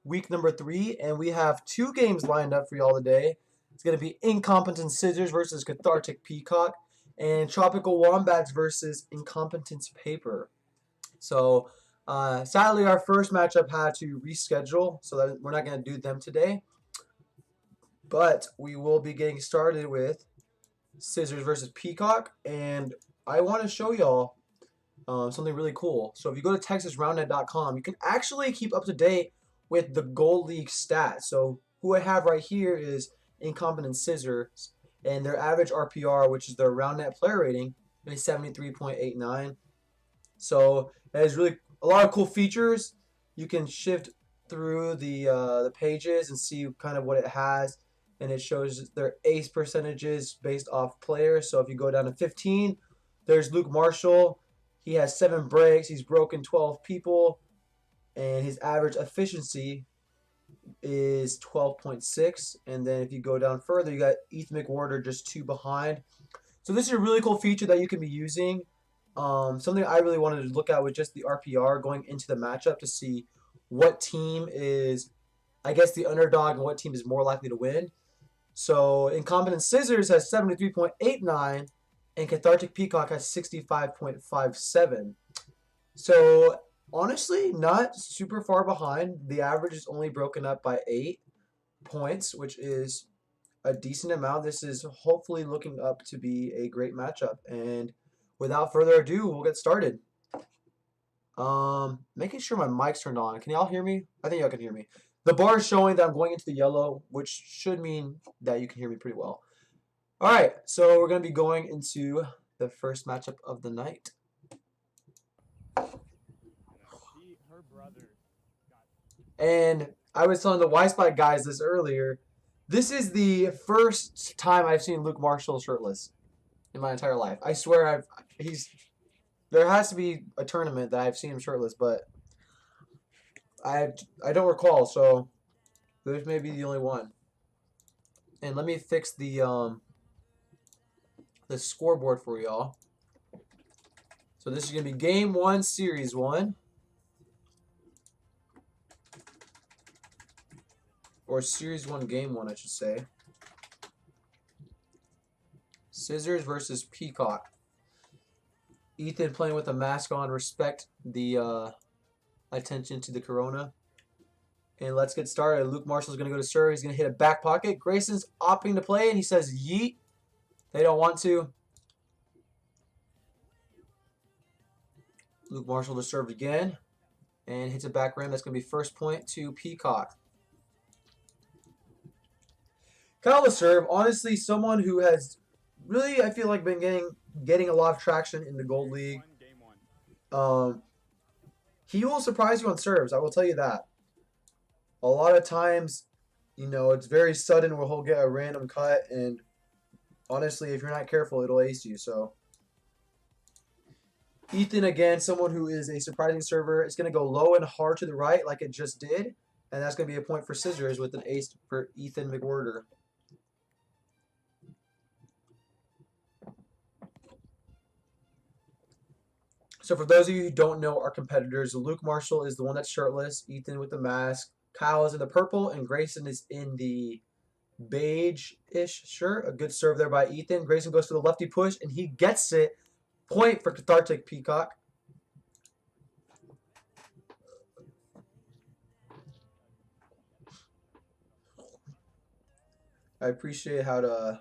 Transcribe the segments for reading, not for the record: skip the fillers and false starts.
week number 3, and we have 2 games lined up for y'all today. It's going to be Incompetence Scissors versus Cathartic Peacock, and Tropical Wombats versus Incompetence Paper. So, sadly, our first matchup had to reschedule, so that we're not going to do them today. But we will be getting started with Scissors versus Peacock, and I want to show y'all something really cool. So if you go to TexasRoundNet.com, you can actually keep up to date with the Gold League stats. So who I have right here is Incompetent Scissors, and their average RPR, which is their RoundNet player rating, is 73.89. So it has really a lot of cool features. You can shift through the pages and see kind of what it has, and it shows their ace percentages based off players. So if you go down to 15, there's Luke Marshall. He has 7 breaks. He's broken 12 people, and his average efficiency is 12.6. And then if you go down further, you got Ethan McWhorter just 2 behind. So this is a really cool feature that you can be using. Something I really wanted to look at with just the RPR going into the matchup to see what team is, I guess, the underdog and what team is more likely to win. So Incompetent Scissors has 73.89. and Cathartic Peacock has 65.57. So honestly, not super far behind. The average is only broken up by 8 points, which is a decent amount. This is hopefully looking up to be a great matchup. And without further ado, we'll get started. Making sure my mic's turned on. Can y'all hear me? I think y'all can hear me. The bar is showing that I'm going into the yellow, which should mean that you can hear me pretty well. All right, so we're going to be going into the first matchup of the night. And I was telling the WySpike guys this earlier. This is the first time I've seen Luke Marshall shirtless in my entire life. I swear there has to be a tournament that I've seen him shirtless, but I don't recall, so this may be the only one. And let me fix the scoreboard for y'all. So this is going to be Game 1, Series 1. Or Series 1, Game 1, I should say. Scissors versus Peacock. Ethan playing with a mask on. Respect the attention to the corona. And let's get started. Luke Marshall's going to go to serve. He's going to hit a back pocket. Grayson's opting to play, and he says yeet. They don't want to. Luke Marshall to serve again. And hits a back rim. That's going to be first point to Peacock. Kyle to serve. Honestly, someone who has really, I feel like, been getting a lot of traction in the Gold League. He will surprise you on serves. I will tell you that. A lot of times, you know, it's very sudden where he'll get a random cut, and honestly, if you're not careful, it'll ace you. So Ethan, again, someone who is a surprising server. It's going to go low and hard to the right like it just did, and that's going to be a point for Scissors with an ace for Ethan McWhorter. So for those of you who don't know our competitors, Luke Marshall is the one that's shirtless, Ethan with the mask, Kyle is in the purple, and Grayson is in the beige-ish shirt. A good serve there by Ethan. Grayson goes to the lefty push, and he gets it. Point for Cathartic Peacock. I appreciate how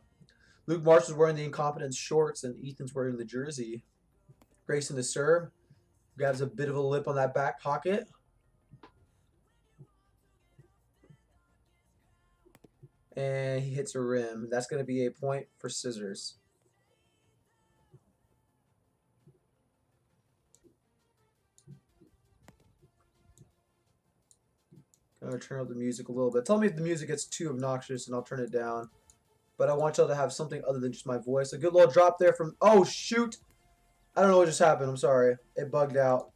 Luke Marshall's wearing the Incompetence shorts, and Ethan's wearing the jersey. Grayson to serve. Grabs a bit of a lip on that back pocket. And he hits a rim. That's going to be a point for Scissors. I'm going to turn up the music a little bit. Tell me if the music gets too obnoxious and I'll turn it down. But I want y'all to have something other than just my voice. A good little drop there from... Oh, shoot! I don't know what just happened. I'm sorry. It bugged out.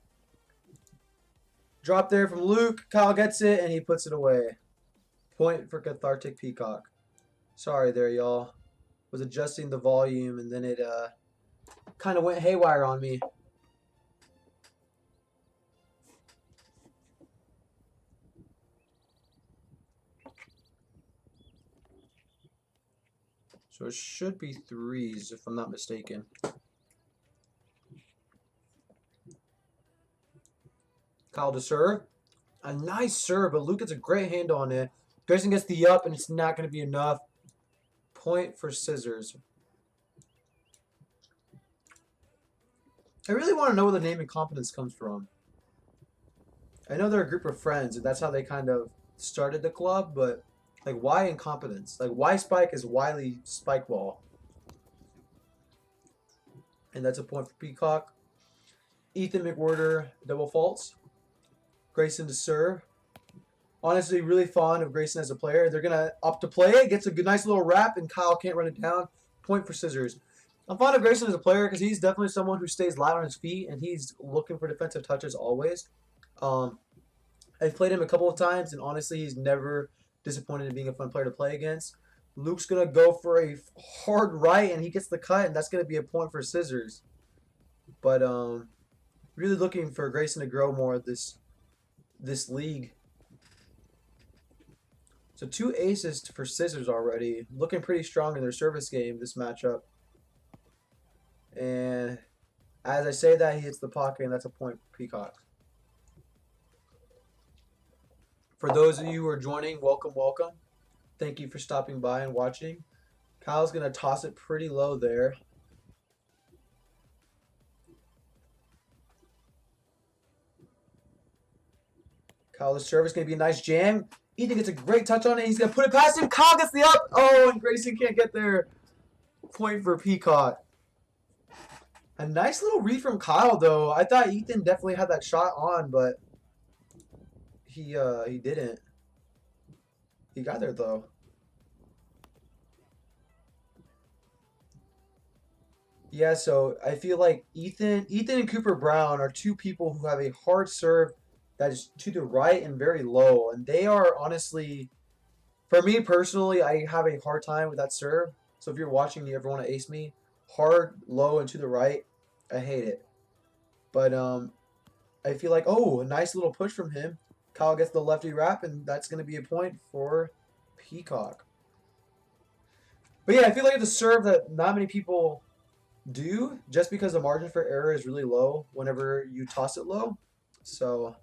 Drop there from Luke. Kyle gets it, and he puts it away. Point for Cathartic Peacock. Sorry there, y'all. Was adjusting the volume, and then it kind of went haywire on me. So it should be 3s if I'm not mistaken. Kyle to serve. A nice serve, but Luke gets a great handle on it. Grayson gets the up, and it's not going to be enough. Point for Scissors. I really want to know where the name Incompetence comes from. I know they're a group of friends, and that's how they kind of started the club, but like, why Incompetence? Like, WySpike is Wiley Spikeball. And that's a point for Peacock. Ethan McWhorter, double faults. Grayson to serve. Honestly, really fond of Grayson as a player. They're going to up to play it. Gets a good, nice little wrap, and Kyle can't run it down. Point for Scissors. I'm fond of Grayson as a player because he's definitely someone who stays light on his feet, and he's looking for defensive touches always. I've played him a couple of times, and honestly, he's never disappointed in being a fun player to play against. Luke's going to go for a hard right, and he gets the cut, and that's going to be a point for Scissors. But really looking for Grayson to grow more this league. So 2 aces for Scissors already. Looking pretty strong in their service game, this matchup. And as I say that, he hits the pocket, and that's a point for Peacock. For those of you who are joining, welcome, welcome. Thank you for stopping by and watching. Kyle's going to toss it pretty low there. Kyle's service going to be a nice jam. Ethan gets a great touch on it. He's going to put it past him. Kyle gets the up. Oh, and Grayson can't get there. Point for Peacock. A nice little read from Kyle, though. I thought Ethan definitely had that shot on, but he didn't. He got there, though. Yeah, so I feel like Ethan and Cooper Brown are 2 people who have a hard serve that is to the right and very low. And they are honestly, for me personally, I have a hard time with that serve. So if you're watching, you ever want to ace me, hard, low, and to the right, I hate it. But I feel like, oh, a nice little push from him. Kyle gets the lefty wrap, and that's going to be a point for Peacock. But yeah, I feel like it's a serve that not many people do, just because the margin for error is really low whenever you toss it low. So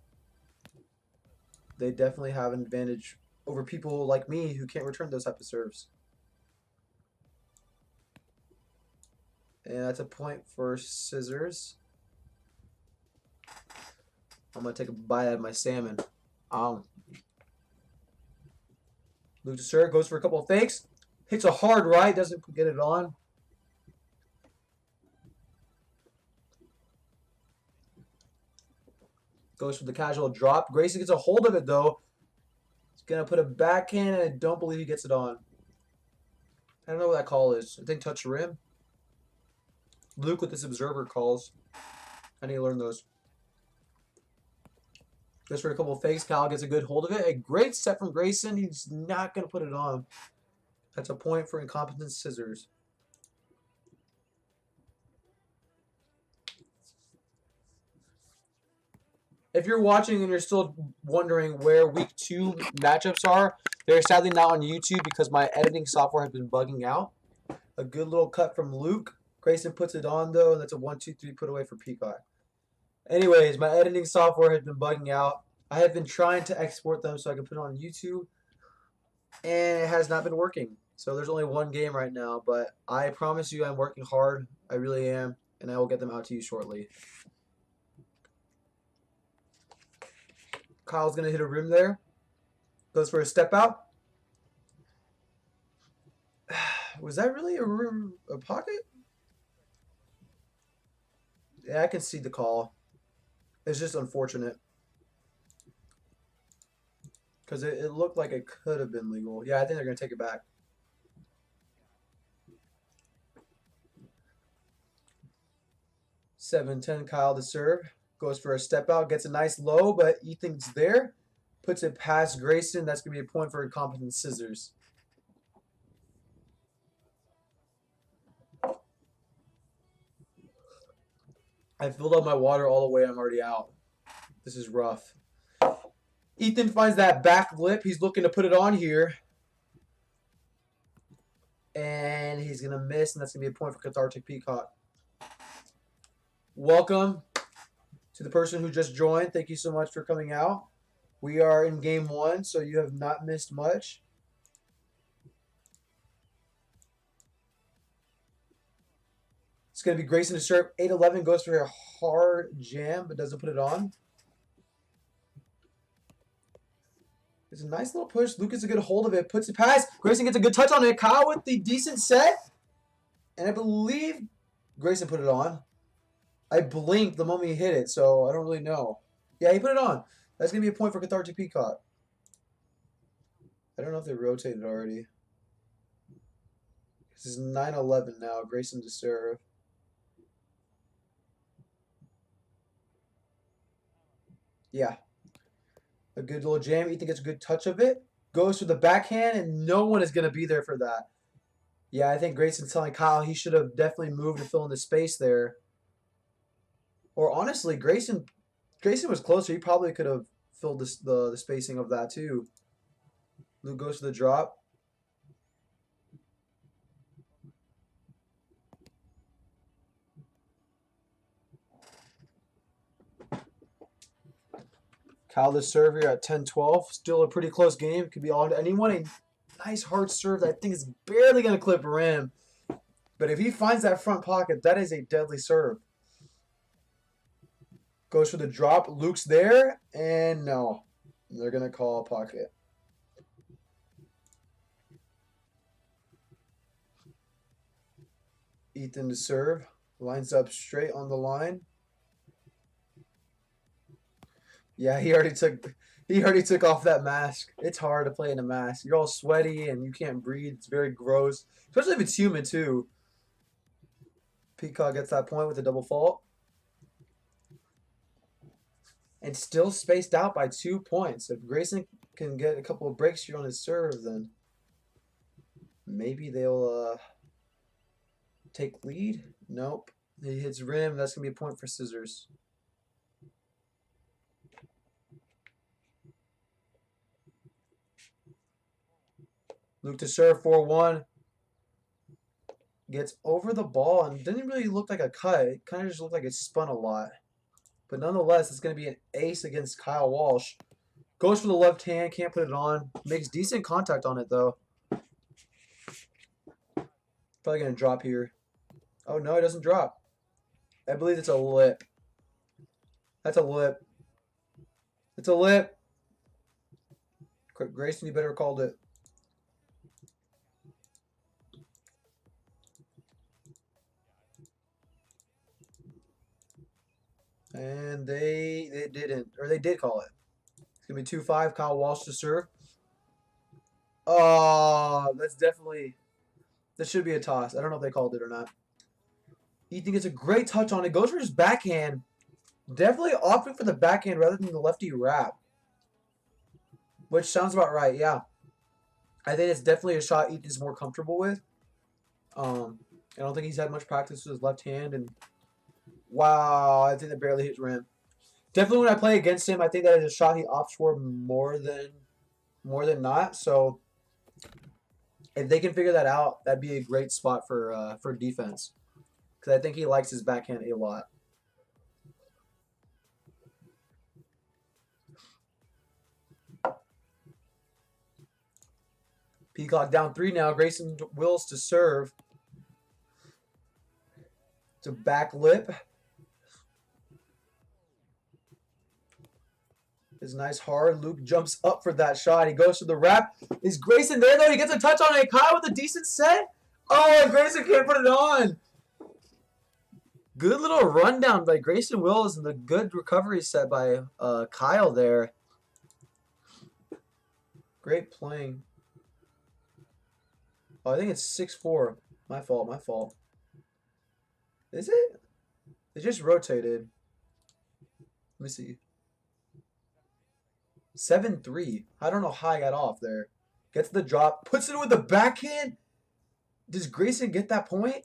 they definitely have an advantage over people like me who can't return those type of serves. And that's a point for Scissors. I'm going to take a bite out of my salmon. Luke to serve, goes for a couple of fakes. Hits a hard right, doesn't get it on. Goes for the casual drop. Grayson gets a hold of it, though. He's going to put a backhand, and I don't believe he gets it on. I don't know what that call is. I think touch the rim. Luke with this observer calls. I need to learn those. Goes for a couple of fakes. Kyle gets a good hold of it. A great set from Grayson. He's not going to put it on. That's a point for Incompetence Scissors. If you're watching and you're still wondering where week 2 matchups are, they're sadly not on YouTube because my editing software has been bugging out. A good little cut from Luke. Grayson puts it on, though, and that's a 1-2-3 put away for Peacock. Anyways, my editing software has been bugging out. I have been trying to export them so I can put it on YouTube, and it has not been working. So there's only 1 game right now, but I promise you I'm working hard. I really am, and I will get them out to you shortly. Kyle's going to hit a rim there. Goes for a step out. Was that really a pocket? Yeah, I can see the call. It's just unfortunate. Because it looked like it could have been legal. Yeah, I think they're going to take it back. (7-10) Kyle to serve. Goes for a step out. Gets a nice low, but Ethan's there. Puts it past Grayson. That's going to be a point for Incompetence Scissors. I filled up my water all the way. I'm already out. This is rough. Ethan finds that back lip. He's looking to put it on here. And he's going to miss, and that's going to be a point for Cathartic Peacock. Welcome to the person who just joined. Thank you so much for coming out. We are in game 1, so you have not missed much. It's going to be Grayson to serve. 8-11 goes for a hard jam, but doesn't put it on. It's a nice little push. Luke gets a good hold of it. Puts it past. Grayson gets a good touch on it. Kyle with the decent set. And I believe Grayson put it on. I blinked the moment he hit it, so I don't really know. Yeah, he put it on. That's going to be a point for Cathartic Peacock. I don't know if they rotated already. This is 9-11 now. Grayson to serve. Yeah. A good little jam. Ethan gets a good touch of it. Goes for the backhand, and no one is going to be there for that. Yeah, I think Grayson's telling Kyle he should have definitely moved to fill in the space there. Or honestly, Grayson was closer. He probably could have filled the spacing of that too. Luke goes to the drop. Kyle the serve here at 10-12. Still a pretty close game. Could be on to anyone. A nice hard serve that I think is barely going to clip rim. But if he finds that front pocket, that is a deadly serve. Goes for the drop. Luke's there. And no. They're going to call a pocket. Ethan to serve. Lines up straight on the line. Yeah, he already took off that mask. It's hard to play in a mask. You're all sweaty and you can't breathe. It's very gross. Especially if it's humid too. Peacock gets that point with a double fault. And still spaced out by 2 points. If Grayson can get a couple of breaks here on his serve, then maybe they'll take lead. Nope. He hits rim. That's going to be a point for Scissors. Luke to serve 4-1. Gets over the ball and didn't really look like a cut. It kind of just looked like it spun a lot. But nonetheless, it's going to be an ace against Kyle Walsh. Goes for the left hand. Can't put it on. Makes decent contact on it, though. Probably going to drop here. Oh, no, it doesn't drop. I believe it's a lip. That's a lip. It's a lip. Grayson, you better have called it. And they didn't. Or they did call it. It's going to be 2-5. Kyle Walsh to serve. Oh, that's definitely... That should be a toss. I don't know if they called it or not. Ethan gets a great touch on it. Goes for his backhand. Definitely opting for the backhand rather than the lefty wrap. Which sounds about right, yeah. I think it's definitely a shot Ethan's more comfortable with. I don't think he's had much practice with his left hand. And wow, I think that barely hits rim. Definitely when I play against him, I think that is a shot he opts for more than not. So if they can figure that out, that'd be a great spot for defense. Because I think he likes his backhand a lot. Peacock down 3 now. Grayson wills to serve. It's a back lip. It's nice hard. Luke jumps up for that shot. He goes to the wrap. Is Grayson there, though? He gets a touch on it. Kyle with a decent set. Oh, and Grayson can't put it on. Good little rundown by Grayson Wills and the good recovery set by Kyle there. Great playing. Oh, I think it's 6-4. My fault. Is it? It just rotated. Let me see. 7-3. I don't know how I got off there. Gets the drop. Puts it with the backhand. Does Grayson get that point?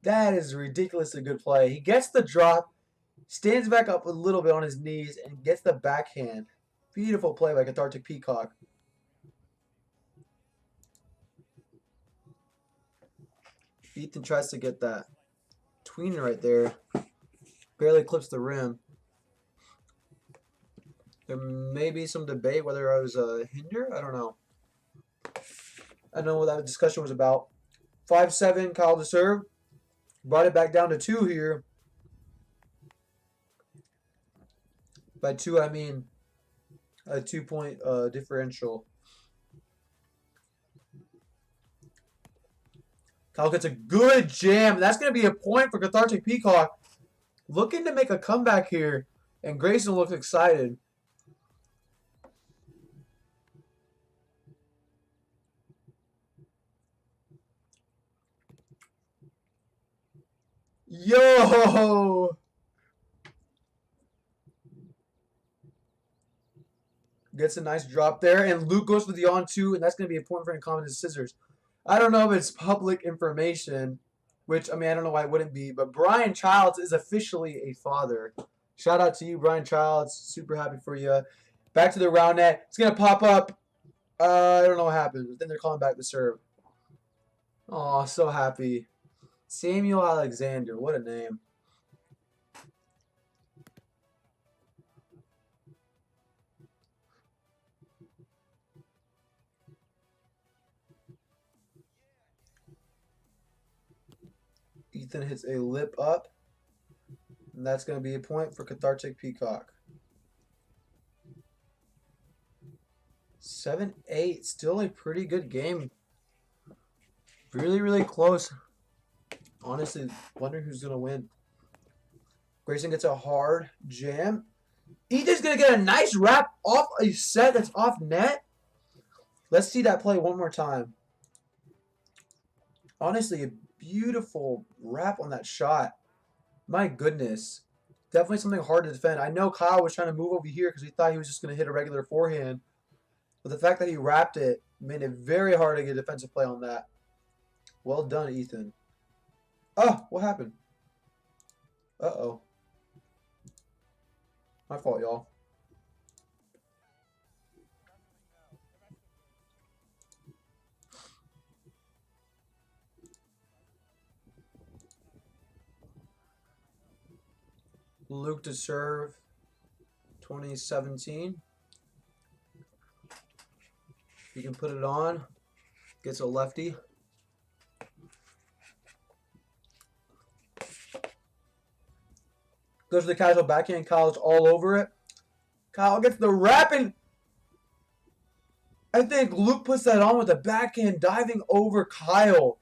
That is a ridiculously good play. He gets the drop. Stands back up a little bit on his knees and gets the backhand. Beautiful play by Cathartic Peacock. Ethan tries to get that tweener right there. Barely clips the rim. There may be some debate whether I was a hinder. I don't know. I don't know what that discussion was about. 5-7, Kyle to serve. Brought it back down to 2 here. By 2, I mean a 2-point differential. Kyle gets a good jam. That's going to be a point for Cathartic Peacock. Looking to make a comeback here. And Grayson looks excited. Yo! Gets a nice drop there. And Luke goes for the on-2. And that's going to be a point for Incompetence Scissors. I don't know if it's public information. Which, I mean, I don't know why it wouldn't be. But Brian Childs is officially a father. Shout out to you, Brian Childs. Super happy for you. Back to the round net. It's going to pop up. I don't know what happened. Then they're calling back the serve. Oh, so happy. Samuel Alexander. What a name. Ethan hits a lip up. And that's going to be a point for Cathartic Peacock. 7-8. Still a pretty good game. Really, really close. Honestly, wondering who's going to win. Grayson gets a hard jam. Ethan's going to get a nice wrap off a set that's off net. Let's see that play one more time. Honestly, a beautiful wrap on that shot. My goodness. Definitely something hard to defend. I know Kyle was trying to move over here because he thought he was just going to hit a regular forehand. But the fact that he wrapped it made it very hard to get a defensive play on that. Well done, Ethan. Oh, what happened? Uh-oh. My fault, y'all. Luke to serve. 2017. He can put it on. Gets a lefty. Goes to the casual backhand. Kyle's all over it. Kyle gets the wrap, and I think Luke puts that on with the backhand diving over Kyle.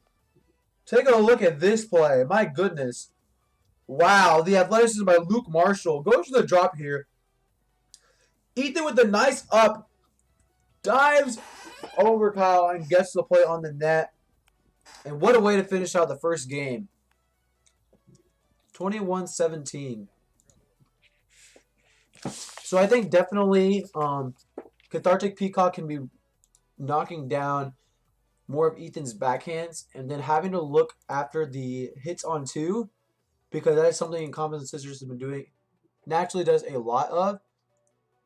Take a look at this play. My goodness. Wow, the athleticism by Luke Marshall. Goes to the drop here. Ethan with the nice up. Dives over Kyle and gets the play on the net. And what a way to finish out the first game. 21-17. So I think definitely Cathartic Peacock can be knocking down more of Ethan's backhands and then having to look after the hits on 2 because that is something Incompetence Scissors has been doing. Naturally does a lot of.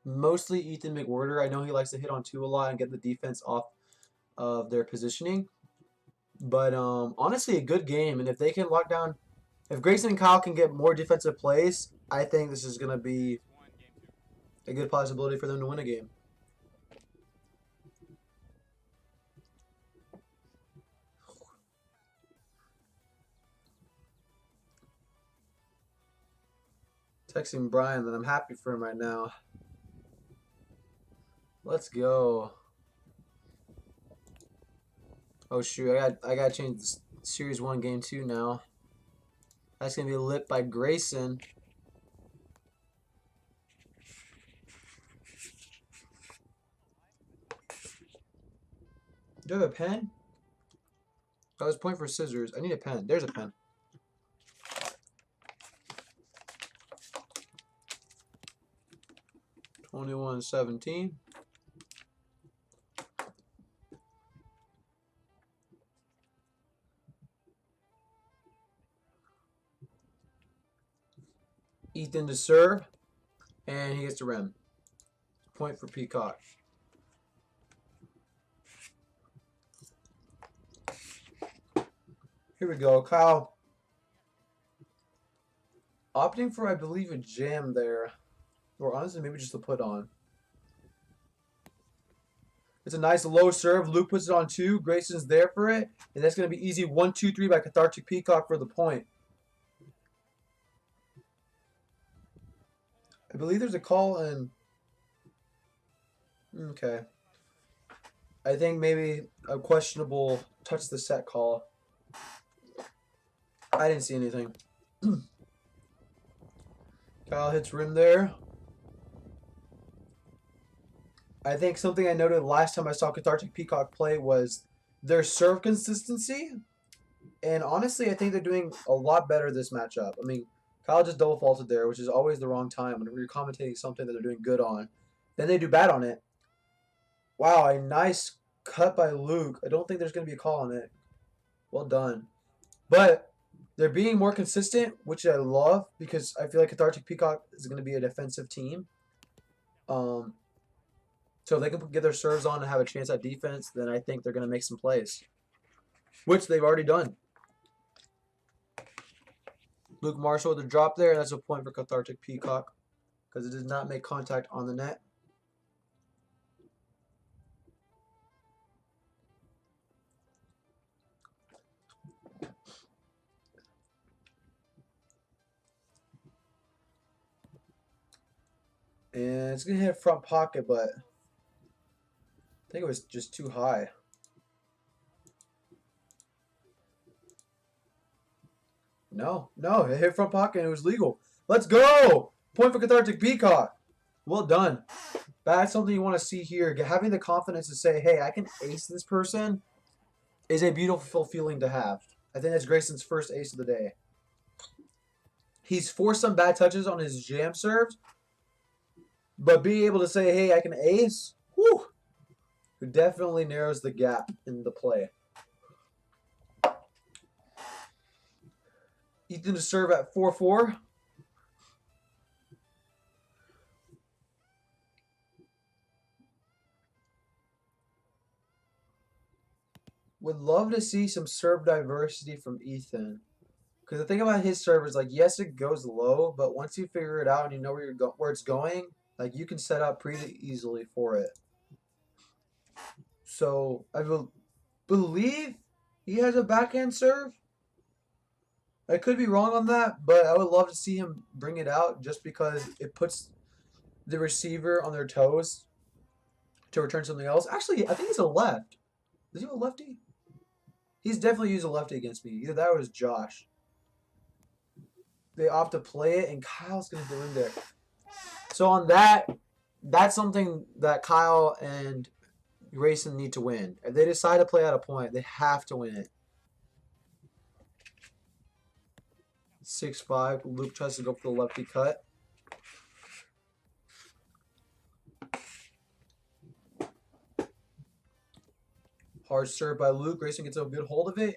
Mostly Ethan McWhirter. I know he likes to hit on 2 a lot and get the defense off of their positioning. But honestly, a good game. And if they can lock down, if Grayson and Kyle can get more defensive plays, I think this is going to be a good possibility for them to win a game. Texting Brian that I'm happy for him right now. Let's go. Oh shoot, I got to change this Series 1 Game 2 now. That's going to be lit by Grayson. Do you have a pen? I was pointing for scissors. I need a pen. There's a pen. $21.17. Ethan to serve, and he gets to rim. Point for Peacock. Here we go. Kyle opting for, I believe, a jam there. Or honestly, maybe just a put on. It's a nice low serve. Luke puts it on 2. Grayson's there for it. And that's going to be easy. 1-2-3 by Cathartic Peacock for the point. I believe there's a call in. Okay. I think maybe a questionable touch the set call. I didn't see anything. Kyle hits rim there. I think something I noted last time I saw Cathartic Peacock play was their serve consistency. And honestly, I think they're doing a lot better this matchup. I mean, Kyle just double faulted there, which is always the wrong time whenever you're commentating something that they're doing good on. Then they do bad on it. Wow, a nice cut by Luke. I don't think there's going to be a call on it. Well done. But they're being more consistent, which I love because I feel like Cathartic Peacock is going to be a defensive team. So if they can get their serves on and have a chance at defense, then I think they're going to make some plays, which they've already done. Luke Marshall with the drop there. That's a point for Cathartic Peacock because it did not make contact on the net. And it's going to hit front pocket, but I think it was just too high. No, it hit front pocket and it was legal. Let's go! Point for Cathartic Peacock. Well done. That's something you want to see here. Having the confidence to say, hey, I can ace this person is a beautiful feeling to have. I think that's Grayson's first ace of the day. He's forced some bad touches on his jam serves, but being able to say, hey, I can ace, whew, it definitely narrows the gap in the play. Ethan to serve at 4-4. Would love to see some serve diversity from Ethan. Because the thing about his serve is, like, yes, it goes low, but once you figure it out and you know where it's going, like, you can set up pretty easily for it. So I believe he has a backhand serve. I could be wrong on that, but I would love to see him bring it out just because it puts the receiver on their toes to return something else. Actually, I think he's a left. Is he a lefty? He's definitely used a lefty against me. Either that or it was Josh. They opt to play it, and Kyle's going to go in there. So on that, that's something that Kyle and Grayson need to win. If they decide to play out a point, they have to win it. 6-5. Luke tries to go for the lefty cut. Hard serve by Luke. Grayson gets a good hold of it.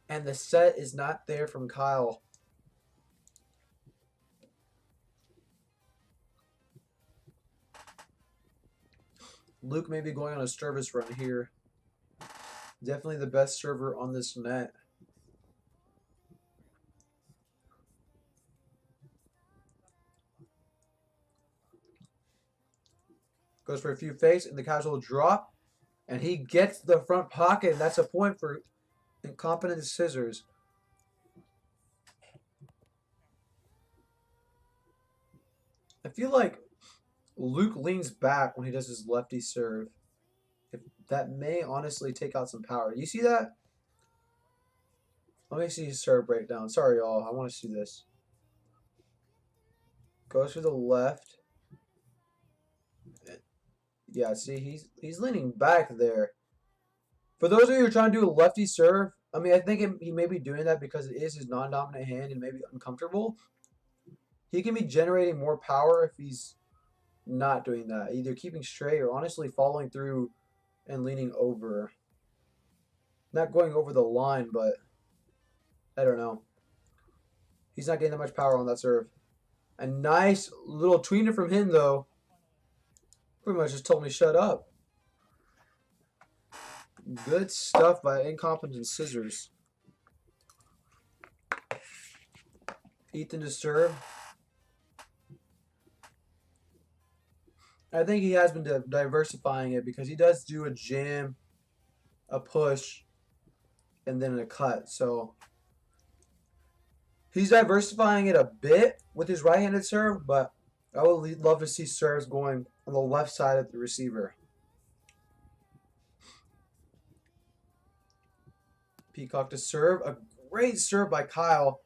And the set is not there from Kyle. Luke may be going on a service run here. Definitely the best server on this net. Goes for a few fakes and the casual drop. And he gets the front pocket. And that's a point for Incompetence Scissors. I feel like Luke leans back when he does his lefty serve. If that may honestly take out some power. You see that? Let me see his serve breakdown. Sorry, y'all. I want to see this. Goes for the left. Yeah, see, he's leaning back there. For those of you who are trying to do a lefty serve, I mean, I think he may be doing that because it is his non-dominant hand and maybe uncomfortable. He can be generating more power if he's not doing that. Either keeping straight or honestly following through and leaning over. Not going over the line, but I don't know. He's not getting that much power on that serve. A nice little tweener from him, though. Pretty much just told me shut up. Good stuff by Incompetence Scissors. Ethan to serve. I think he has been diversifying it because he does do a jam, a push, and then a cut. So he's diversifying it a bit with his right-handed serve, but I would love to see serves going on the left side of the receiver. Peacock to serve. A great serve by Kyle.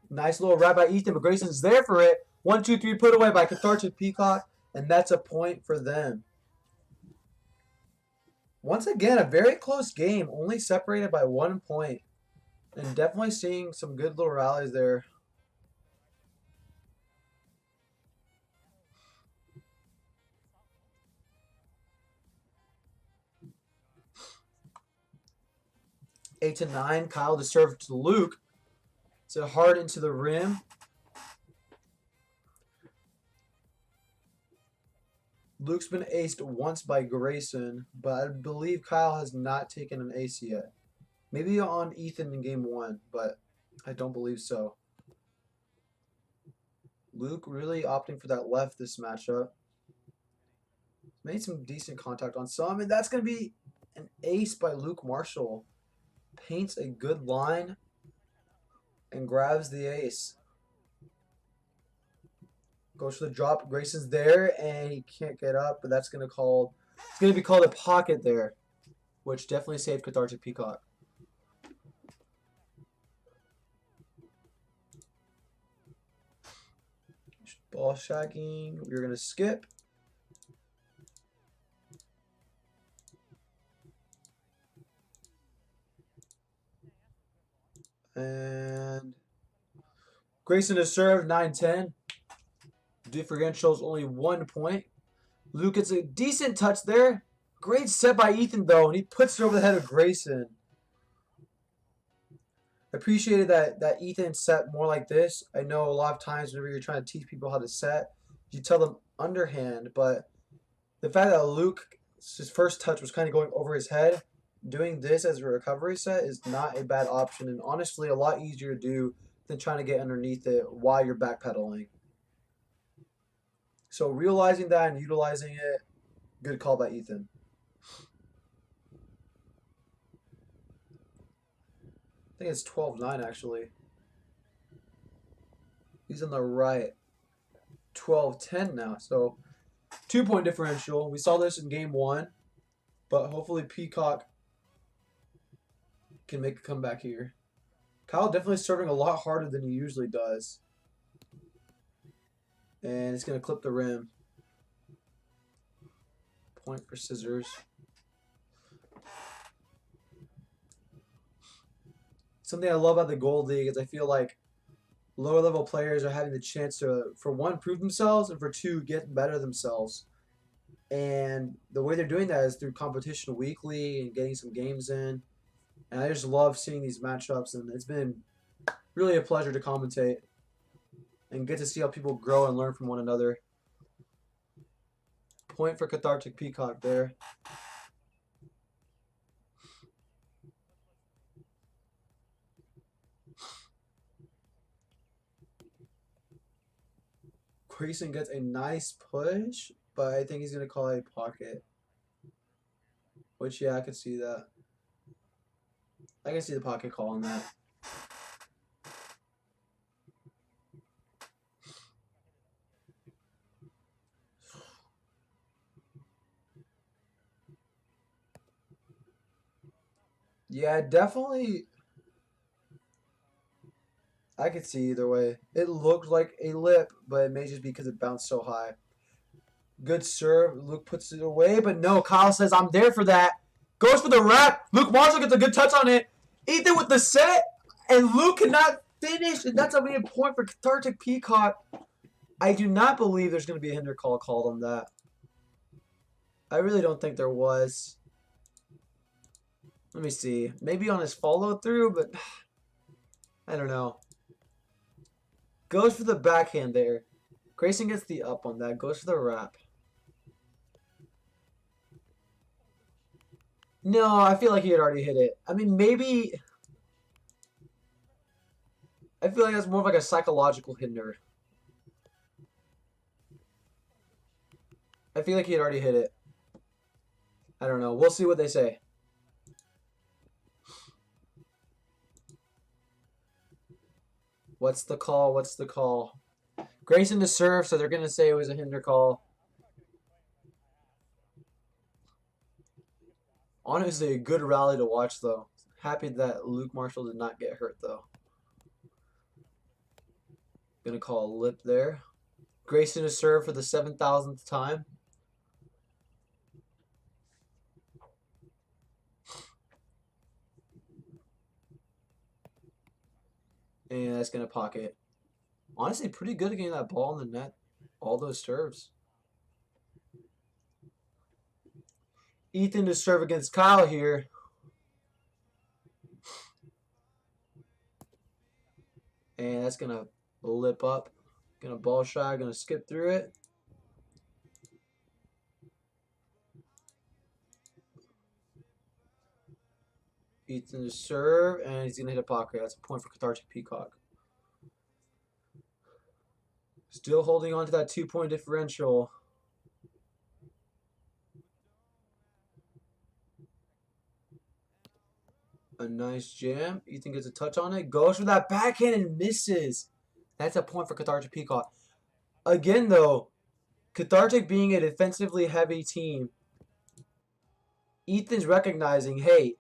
Nice little wrap by Ethan, but Grayson's there for it. 1-2-3 put away by Cathartic Peacock, and that's a point for them. Once again, a very close game, only separated by 1 point. And definitely seeing some good little rallies there. Eight to 9, Kyle to serve to Luke. It's a hard into the rim. Luke's been aced once by Grayson, but I believe Kyle has not taken an ace yet. Maybe on Ethan in game 1, but I don't believe so. Luke really opting for that left this matchup. Made some decent contact on some, and that's going to be an ace by Luke Marshall. Paints a good line and grabs the ace. Goes for the drop. Grayson's there, and he can't get up, but that's going to be called a pocket there, which definitely saved Cathartic Peacock. Ball shacking. We're going to skip. And Grayson to serve, 9-10. Differential's only 1 point. Luke gets a decent touch there. Great set by Ethan, though, and he puts it over the head of Grayson. Appreciated that Ethan set more like this. I know a lot of times whenever you're trying to teach people how to set, you tell them underhand, but the fact that Luke's first touch was kind of going over his head, doing this as a recovery set is not a bad option, and honestly a lot easier to do than trying to get underneath it while you're backpedaling. So realizing that and utilizing it, good call by Ethan. I think it's 12-9 actually. He's on the right. 12-10 now. So 2-point differential. We saw this in game 1, but hopefully Peacock can make a comeback here. Kyle definitely serving a lot harder than he usually does. And it's going to clip the rim. Point for Scissors. Something I love about the Gold League is I feel like lower level players are having the chance to, for one, prove themselves, and for two, get better themselves. And the way they're doing that is through competition weekly and getting some games in. And I just love seeing these matchups, and it's been really a pleasure to commentate and get to see how people grow and learn from one another. Point for Cathartic Peacock there. Grayson gets a nice push, but I think he's going to call a pocket. Which, yeah, I could see that. I can see the pocket call on that. Yeah, definitely. I could see either way. It looked like a lip, but it may just be because it bounced so high. Good serve. Luke puts it away, but no. Kyle says, I'm there for that. Goes for the wrap. Luke Marshall gets a good touch on it. Ethan with the set, and Luke cannot finish, and that's a big point for Cathartic Peacock. I do not believe there's going to be a hinder call called on that. I really don't think there was. Let me see. Maybe on his follow-through, but I don't know. Goes for the backhand there. Grayson gets the up on that. Goes for the wrap. No, I feel like he had already hit it. I mean, maybe... I feel like that's more of like a psychological hinder. I feel like he had already hit it. I don't know. We'll see what they say. What's the call? What's the call? Grayson to serve, so they're going to say it was a hinder call. Honestly, a good rally to watch, though. Happy that Luke Marshall did not get hurt, though. Going to call a lip there. Grayson to serve for the 7,000th time. And that's going to pocket. Honestly, pretty good at getting that ball in the net. All those serves. Ethan to serve against Kyle here. And that's going to lip up. Going to ball shy. Going to skip through it. Ethan to serve. And he's going to hit a pocket. That's a point for Cathartic Peacock. Still holding on to that 2-point differential. A nice jam. Ethan gets a touch on it. Goes for that backhand and misses. That's a point for Cathartic Peacock. Again, though, Cathartic being a defensively heavy team, Ethan's recognizing, hey,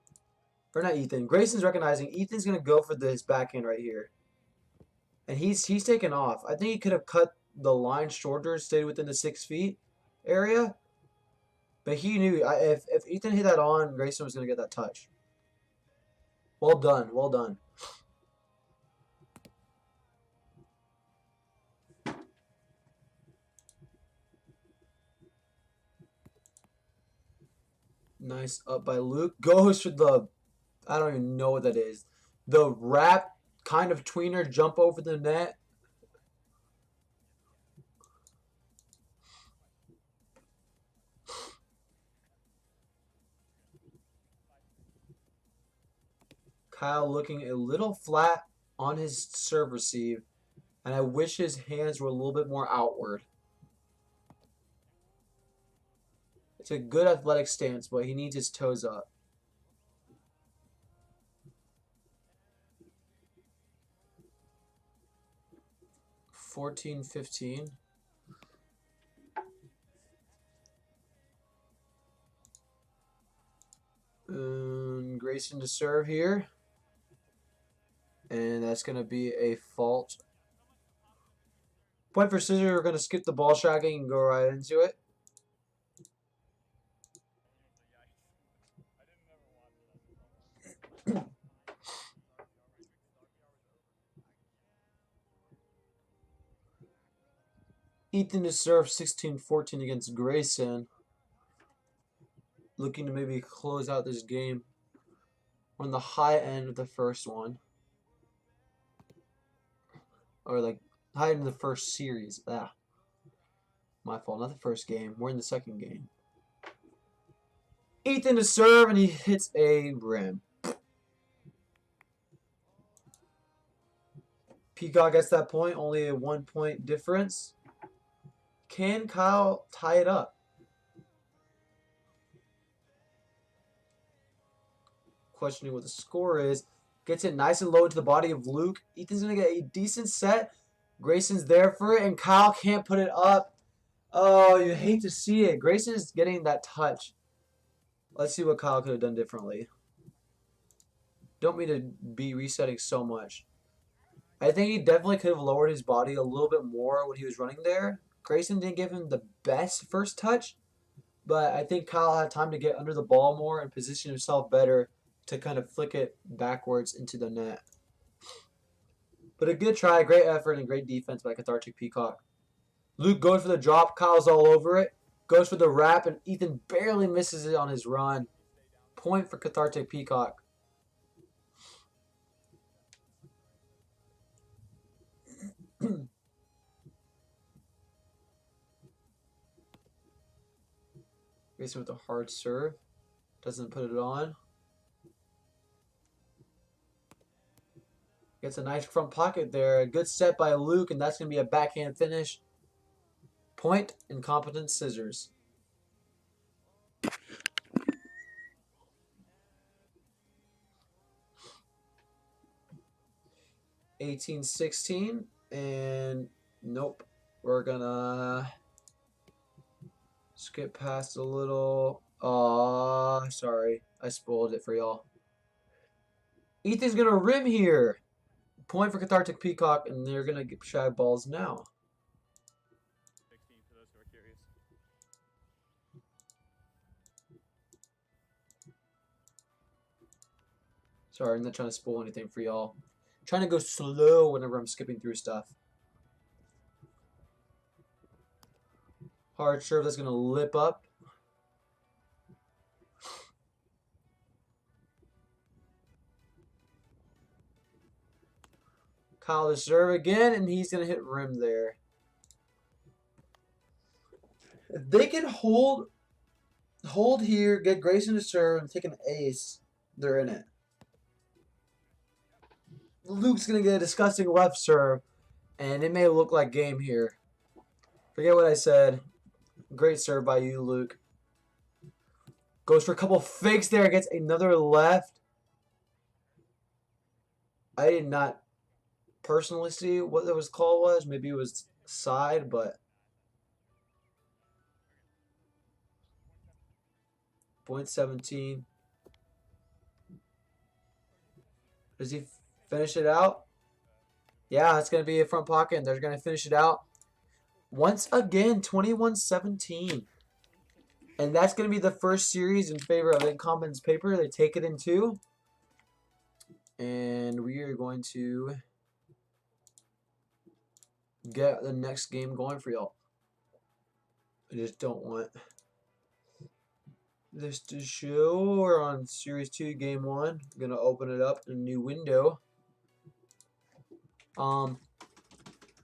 or not Ethan, Grayson's recognizing Ethan's going to go for this backhand right here. And he's taken off. I think he could have cut the line shorter, stayed within the 6 feet area. But he knew if Ethan hit that on, Grayson was going to get that touch. Well done. Well done. Nice up by Luke. Goes for the, I don't even know what that is. The wrap kind of tweener jump over the net. Kyle looking a little flat on his serve receive. And I wish his hands were a little bit more outward. It's a good athletic stance, but he needs his toes up. $14-15. Grayson to serve here. And that's going to be a fault. Point for Scissor. We're going to skip the ball shagging and go right into it. Ethan to serve 16-14 against Grayson. Looking to maybe close out this game on the high end of the first one. Or like high end of the first series. Ah, my fault. Not the first game. We're in the second game. Ethan to serve and he hits a rim. Peacock gets that point. Only a 1-point difference. Can Kyle tie it up? Questioning what the score is. Gets it nice and low to the body of Luke. Ethan's going to get a decent set. Grayson's there for it, and Kyle can't put it up. Oh, you hate to see it. Grayson's getting that touch. Let's see what Kyle could have done differently. Don't mean to be resetting so much. I think he definitely could have lowered his body a little bit more when he was running there. Grayson didn't give him the best first touch, but I think Kyle had time to get under the ball more and position himself better to kind of flick it backwards into the net. But a good try, great effort, and great defense by Cathartic Peacock. Luke goes for the drop. Kyle's all over it. Goes for the wrap, and Ethan barely misses it on his run. Point for Cathartic Peacock. Grayson with a hard serve. Doesn't put it on. Gets a nice front pocket there. A good set by Luke, and that's going to be a backhand finish. Point, Incompetence, scissors. 18-16, and nope. We're gonna skip past a little. Aw, sorry. I spoiled it for y'all. Ethan's gonna rim here. Point for Cathartic Peacock, and they're gonna get shag balls now. 16 for those who are curious. Sorry, I'm not trying to spoil anything for y'all. I'm trying to go slow whenever I'm skipping through stuff. Hard serve that's gonna lip up. Kyle to serve again, and he's gonna hit rim there. If they can hold here, get Grayson to serve, and take an ace, they're in it. Luke's gonna get a disgusting left serve, and it may look like game here. Forget what I said. Great serve by you, Luke. Goes for a couple fakes there, gets another left. I did not personally see what the call was. Maybe it was side, but .17. Does he finish it out? Yeah, it's going to be a front pocket, and they're going to finish it out. Once again, 21-17. And that's going to be the first series in favor of Incompetence Paper. They take it in 2. And we are going to get the next game going for y'all. I just don't want this to show. We're on Series 2, Game 1. I'm going to open it up in a new window.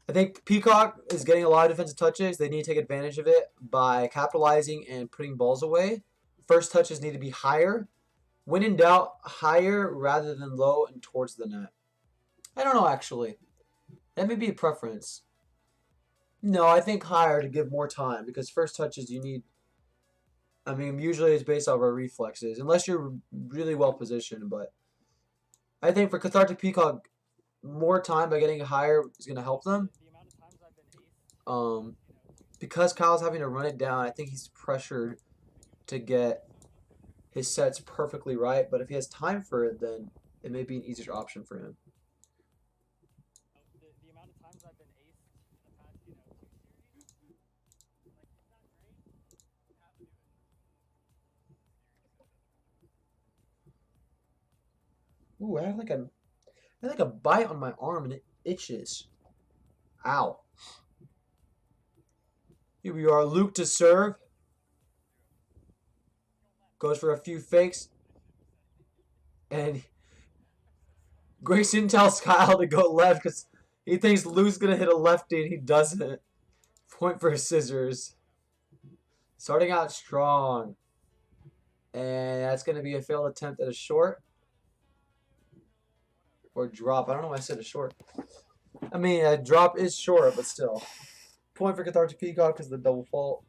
I think Peacock is getting a lot of defensive touches. They need to take advantage of it by capitalizing and putting balls away. First touches need to be higher. When in doubt, higher rather than low and towards the net. I don't know, actually. That may be a preference. No, I think higher to give more time because first touches you need. I mean, usually it's based off our reflexes, unless you're really well positioned. But I think for Cathartic Peacock, more time by getting higher is going to help them. Because Kyle's having to run it down, I think he's pressured to get his sets perfectly right. But if he has time for it, then it may be an easier option for him. The amount of times I've been aced in the past, 2 series, it's not great. You have to do it. Ooh, I had like a bite on my arm and it itches. Ow. Here we are, Luke to serve. Goes for a few fakes. And Grayson tells Kyle to go left because he thinks Luke's going to hit a lefty and he doesn't. Point for scissors. Starting out strong. And that's going to be a failed attempt at a short. Or drop. I don't know why I said a short. I mean, a drop is short, but still. Point for Cathartic Peacock because of the double fault.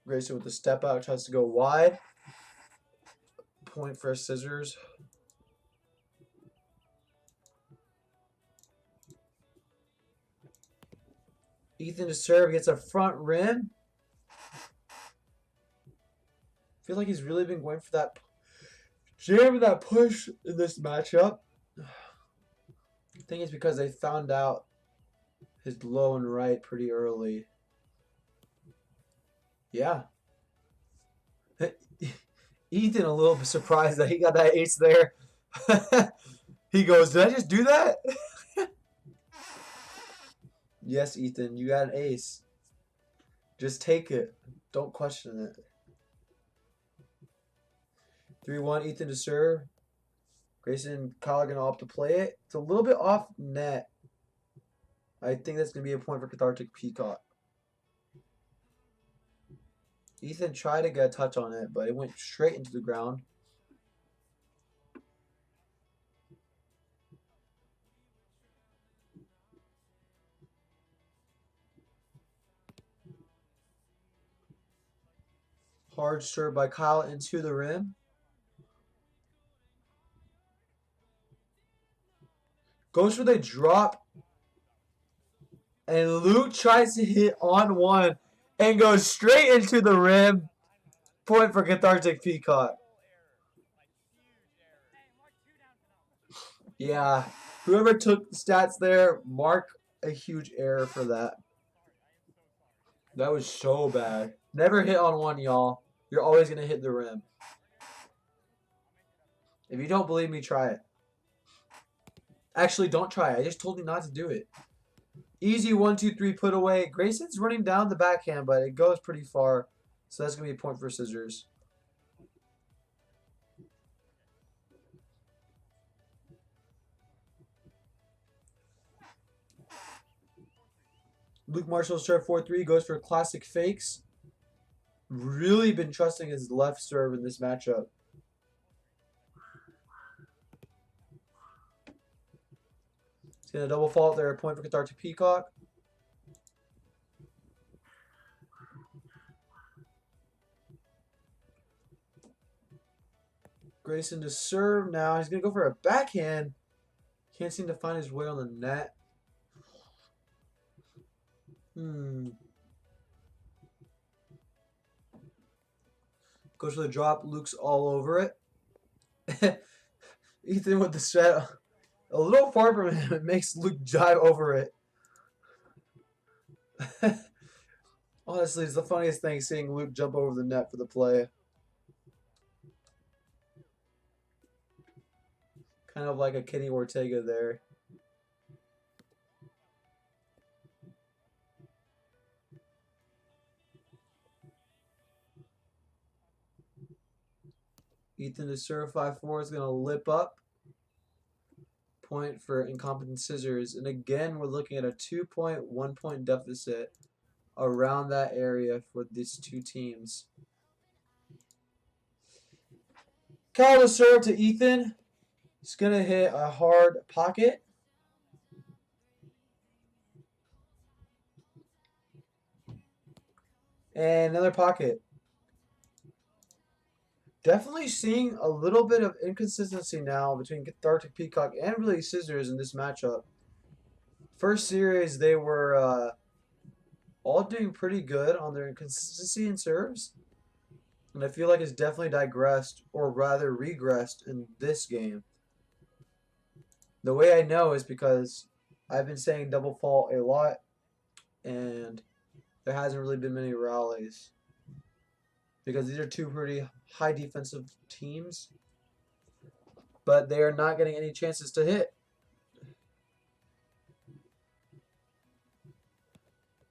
Grayson with the step out tries to go wide. Point for scissors. Ethan to serve, gets a front rim. I feel like he's really been going for that jam, that push in this matchup. I think it's because they found out his low and right pretty early. Yeah. Ethan a little bit surprised that he got that ace there. He goes, did I just do that? Yes, Ethan, you got an ace. Just take it. Don't question it. 3-1, Ethan to serve. Grayson and Kyle are going to opt to play it. It's a little bit off net. I think that's going to be a point for Cathartic Peacock. Ethan tried to get a touch on it, but it went straight into the ground. Hard serve by Kyle into the rim. Goes for the drop. And Luke tries to hit on one and goes straight into the rim. Point for Cathartic Peacock. Yeah, whoever took the stats there, mark a huge error for that. That was so bad. Never hit on one, y'all. You're always going to hit the rim. If you don't believe me, try it. Actually, don't try it. I just told you not to do it. Easy 1-2-3 put away. Grayson's running down the backhand, but it goes pretty far. So that's going to be a point for Scissors. Luke Marshall serve 4-3, goes for classic fakes. Really been trusting his left serve in this matchup. He's going to double fault there, a point for Cathartic Peacock. Grayson to serve now. He's going to go for a backhand. Can't seem to find his way on the net. Goes for the drop. Luke's all over it. Ethan with the set. A little far from him. It makes Luke jive over it. Honestly, it's the funniest thing seeing Luke jump over the net for the play. Kind of like a Kenny Ortega there. Ethan to serve 5-4 is going to lip up. Point for Incompetent Scissors. And again, we're looking at a 2-point, 1-point deficit around that area for these two teams. Kyle to serve to Ethan. He's going to hit a hard pocket. And another pocket. Definitely seeing a little bit of inconsistency now between Cathartic Peacock and really Scissors in this matchup. First series, they were all doing pretty good on their inconsistency in serves. And I feel like it's definitely digressed, or rather regressed, in this game. The way I know is because I've been saying double fault a lot, and there hasn't really been many rallies. Because these are two pretty high defensive teams, but they are not getting any chances to hit.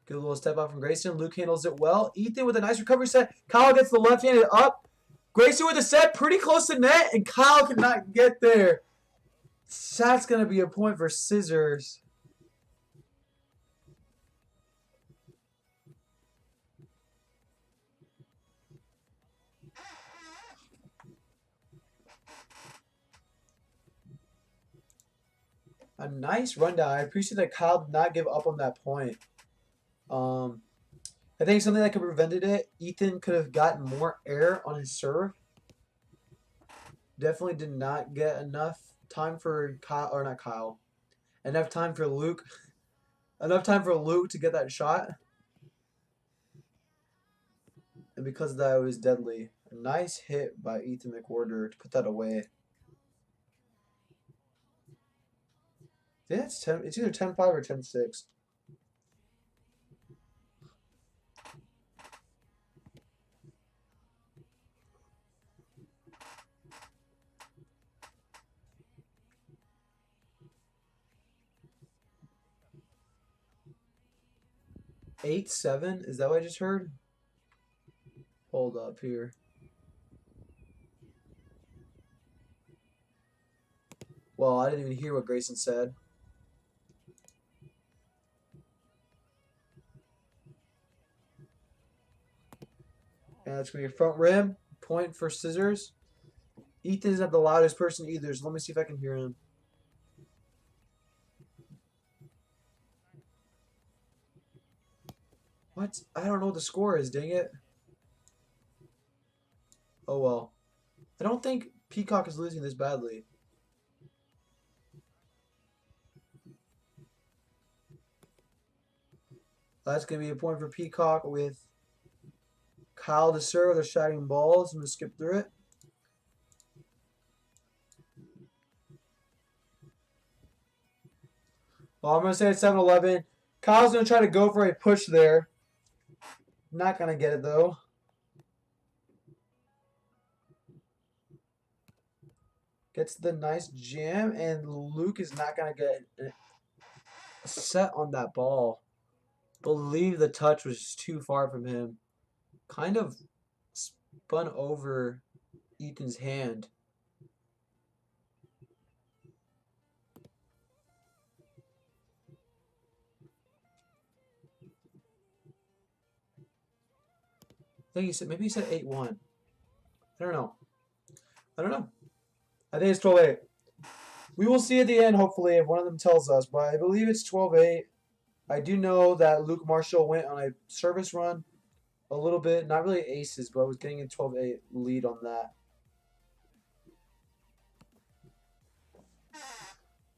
Good little step out from Grayson. Luke handles it well. Ethan with a nice recovery set. Kyle gets the left-handed up. Grayson with a set, pretty close to net, and Kyle cannot get there. That's going to be a point for Scissors. A nice rundown. I appreciate that Kyle did not give up on that point. I think something that could have prevented it, Ethan could have gotten more air on his serve. Definitely did not get enough time for Kyle, or not Kyle, enough time for Luke. Enough time for Luke to get that shot. And because of that, it was deadly. A nice hit by Ethan McWhorter to put that away. Yeah, it's either 10-5 or 10-6. Eight, 7? Is that what I just heard? Hold up here. Well, I didn't even hear what Grayson said. That's going to be front rim. Point for scissors. Ethan's not the loudest person either, so let me see if I can hear him. What? I don't know what the score is, dang it. Oh well. I don't think Peacock is losing this badly. That's going to be a point for Peacock with Kyle to serve. They're shouting balls. I'm going to skip through it. Well, I'm going to say it's 7-11. Kyle's going to try to go for a push there. Not going to get it, though. Gets the nice jam, and Luke is not going to get a set on that ball. Believe the touch was too far from him. Kind of spun over Ethan's hand. I think he said, maybe he said 8-1. I don't know. I think it's 12-8. We will see at the end, hopefully, if one of them tells us, but I believe it's 12-8. I do know that Luke Marshall went on a service run a little bit. Not really aces, but I was getting a 12-8 lead on that.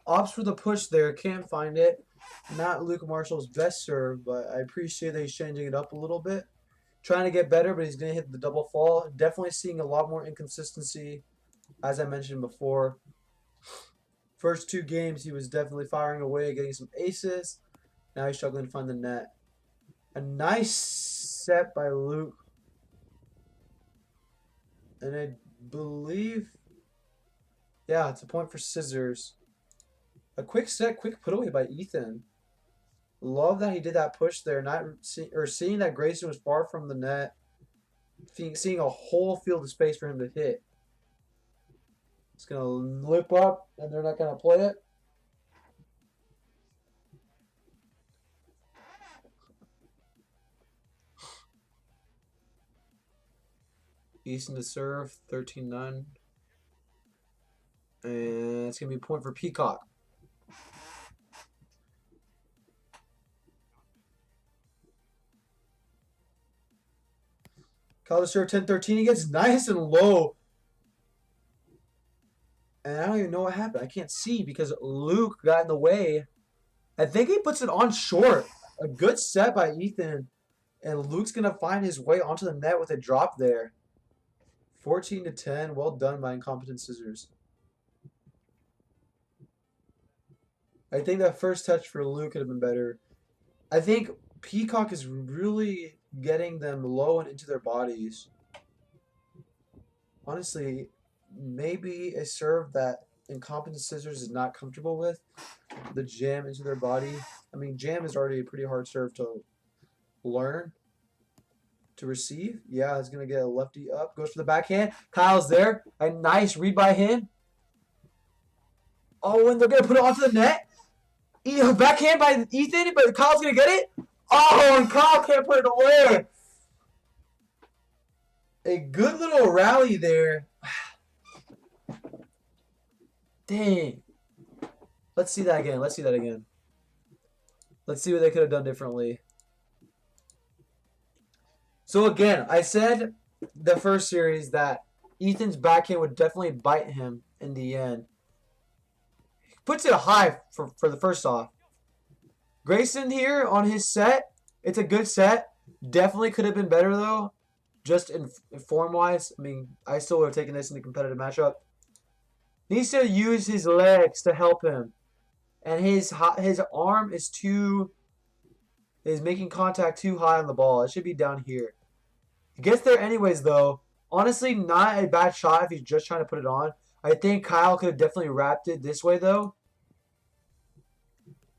Opts for the push there. Can't find it. Not Luke Marshall's best serve, but I appreciate that he's changing it up a little bit. Trying to get better, but he's going to hit the double fall. Definitely seeing a lot more inconsistency, as I mentioned before. First 2 games, he was definitely firing away, getting some aces. Now he's struggling to find the net. A nice set by Luke. And I believe, yeah, it's a point for scissors. A quick set, quick put away by Ethan. Love that he did that push there. Seeing that Grayson was far from the net. Seeing a whole field of space for him to hit. It's going to lip up, and they're not going to play it. Easton to serve, 13-9. And it's going to be a point for Peacock. Kyle to serve, 10-13. He gets nice and low. And I don't even know what happened. I can't see because Luke got in the way. I think he puts it on short. A good set by Ethan. And Luke's going to find his way onto the net with a drop there. 14-10. Well done by Incompetent Scissors. I think that first touch for Luke could have been better. I think Peacock is really getting them low and into their bodies. Honestly, maybe a serve that Incompetent Scissors is not comfortable with. The jam into their body. I mean, jam is already a pretty hard serve to learn. To receive. Yeah, he's going to get a lefty up. Goes for the backhand. Kyle's there. A nice read by him. Oh, and they're going to put it onto the net. Backhand by Ethan, but Kyle's going to get it. Oh, and Kyle can't put it away. A good little rally there. Dang. Let's see that again. Let's see what they could have done differently. So again, I said the first series that Ethan's backhand would definitely bite him in the end. He puts it high for the first off. Grayson here on his set. It's a good set. Definitely could have been better though. Just in form-wise. I mean, I still would have taken this in the competitive matchup. Needs to use his legs to help him. And his arm is making contact too high on the ball. It should be down here. He gets there anyways, though. Honestly, not a bad shot if he's just trying to put it on. I think Kyle could have definitely wrapped it this way, though.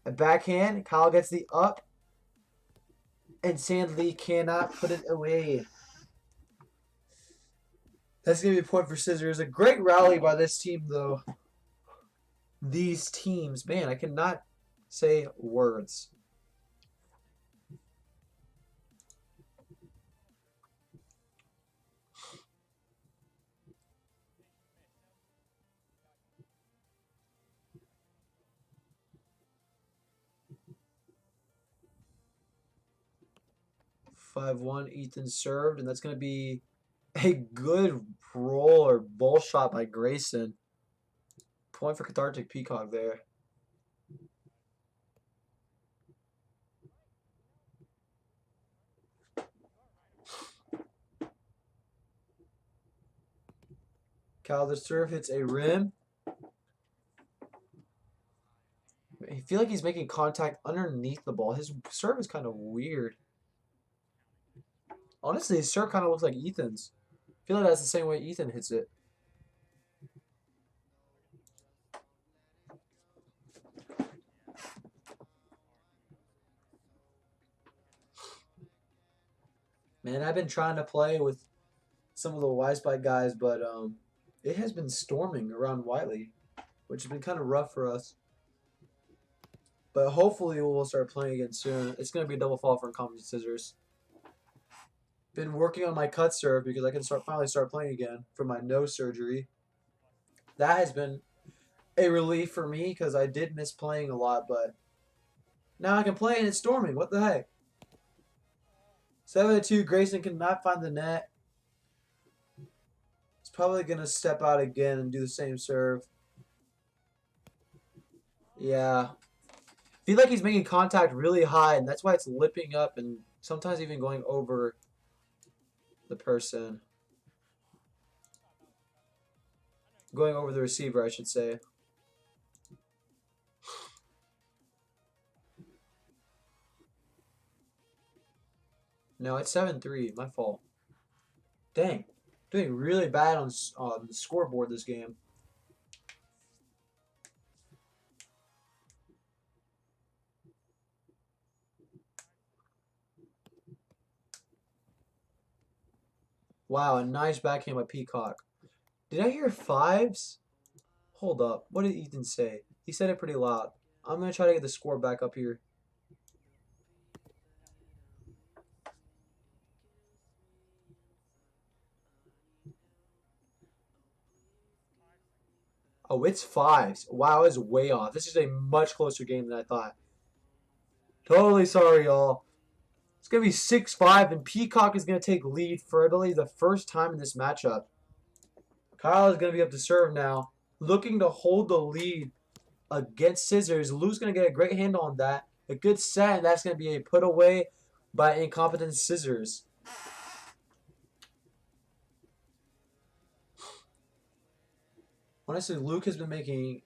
A backhand. Kyle gets the up. And Sandley cannot put it away. That's going to be a point for Scissors. A great rally by this team, though. These teams. Man, I cannot say words. 5-1. Ethan served, and that's going to be a good roll or bull shot by Grayson. Point for Cathartic Peacock there. Cal, the serve hits a rim. I feel like he's making contact underneath the ball. His serve is kind of weird. Honestly, his serve kind of looks like Ethan's. I feel like that's the same way Ethan hits it. Man, I've been trying to play with some of the WySpike guys, but it has been storming around Whiteley, which has been kind of rough for us. But hopefully we'll start playing again soon. It's going to be a double fall for Incompetence Scissors. Been working on my cut serve because I can finally start playing again from my nose surgery. That has been a relief for me because I did miss playing a lot, but now I can play and it's storming. What the heck? 7-2. Grayson cannot find the net. He's probably going to step out again and do the same serve. Yeah. I feel like he's making contact really high, and that's why it's lipping up and sometimes even going over the person. Going over the receiver, I should say. No, it's 7-3. My fault. Dang. Doing really bad on the scoreboard this game. Wow, a nice backhand by Peacock. Did I hear fives? Hold up. What did Ethan say? He said it pretty loud. I'm going to try to get the score back up here. Oh, it's fives. Wow, it's way off. This is a much closer game than I thought. Totally sorry, y'all. It's going to be 6-5, and Peacock is going to take lead for, I believe, the first time in this matchup. Kyle is going to be up to serve now, looking to hold the lead against Scissors. Lou's going to get a great handle on that. A good set, and that's going to be a put away by Incompetence Scissors. Honestly, Luke has been making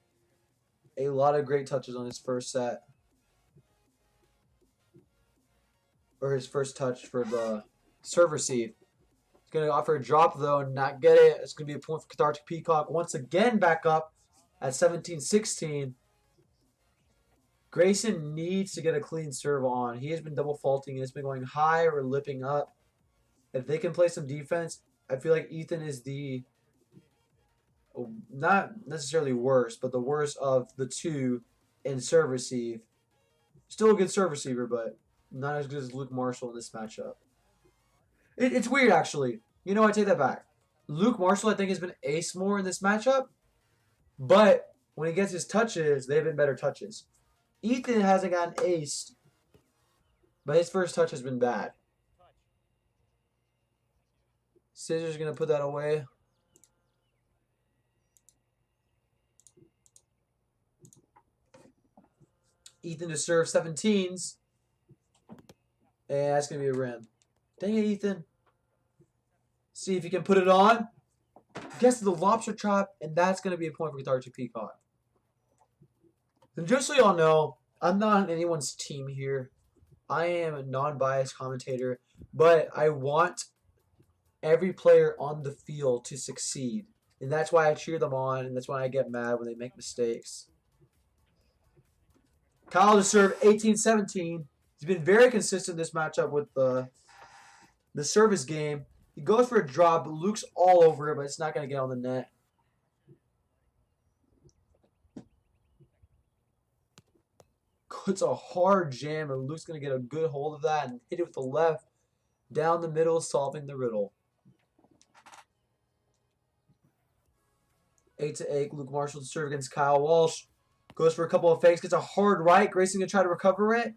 a lot of great touches on his first set. Or his first touch for the serve receive. He's going to offer a drop, though, and not get it. It's going to be a point for Cathartic Peacock. Once again, back up at 17-16. Grayson needs to get a clean serve on. He has been double faulting. It's been going high or lipping up. If they can play some defense, I feel like Ethan is the, not necessarily worst, but the worst of the two in serve receive. Still a good serve receiver, but not as good as Luke Marshall in this matchup. It's weird, actually. You know, I take that back. Luke Marshall, I think, has been ace more in this matchup. But when he gets his touches, they've been better touches. Ethan hasn't gotten aced, but his first touch has been bad. Scissors going to put that away. Ethan to serve 17s. And that's going to be a rim. Dang it, Ethan. See if you can put it on. Gets the lobster trap, and that's going to be a point for Cathartic Peacock. And just so y'all know, I'm not on anyone's team here. I am a non-biased commentator, but I want every player on the field to succeed. And that's why I cheer them on, and that's why I get mad when they make mistakes. Kyle to serve 18-17. He's been very consistent in this matchup with the service game. He goes for a drop, but Luke's all over it, but it's not going to get on the net. It's a hard jam, and Luke's going to get a good hold of that and hit it with the left down the middle, solving the riddle. 8-8. Luke Marshall to serve against Kyle Walsh. Goes for a couple of fakes, gets a hard right. Grayson going to try to recover it.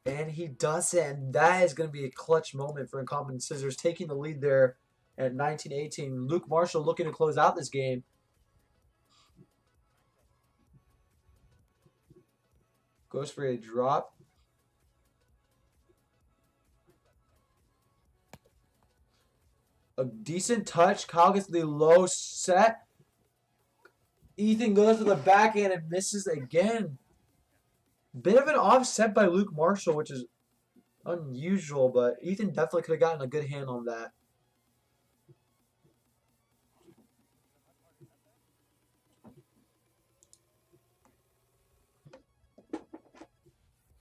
And he doesn't. That is going to be a clutch moment for Incompetent Scissors, taking the lead there at 19-18. Luke Marshall looking to close out this game. Goes for a drop. A decent touch. Kyle gets the low set. Ethan goes for the backhand and misses again. Bit of an offset by Luke Marshall, which is unusual, but Ethan definitely could have gotten a good hand on that.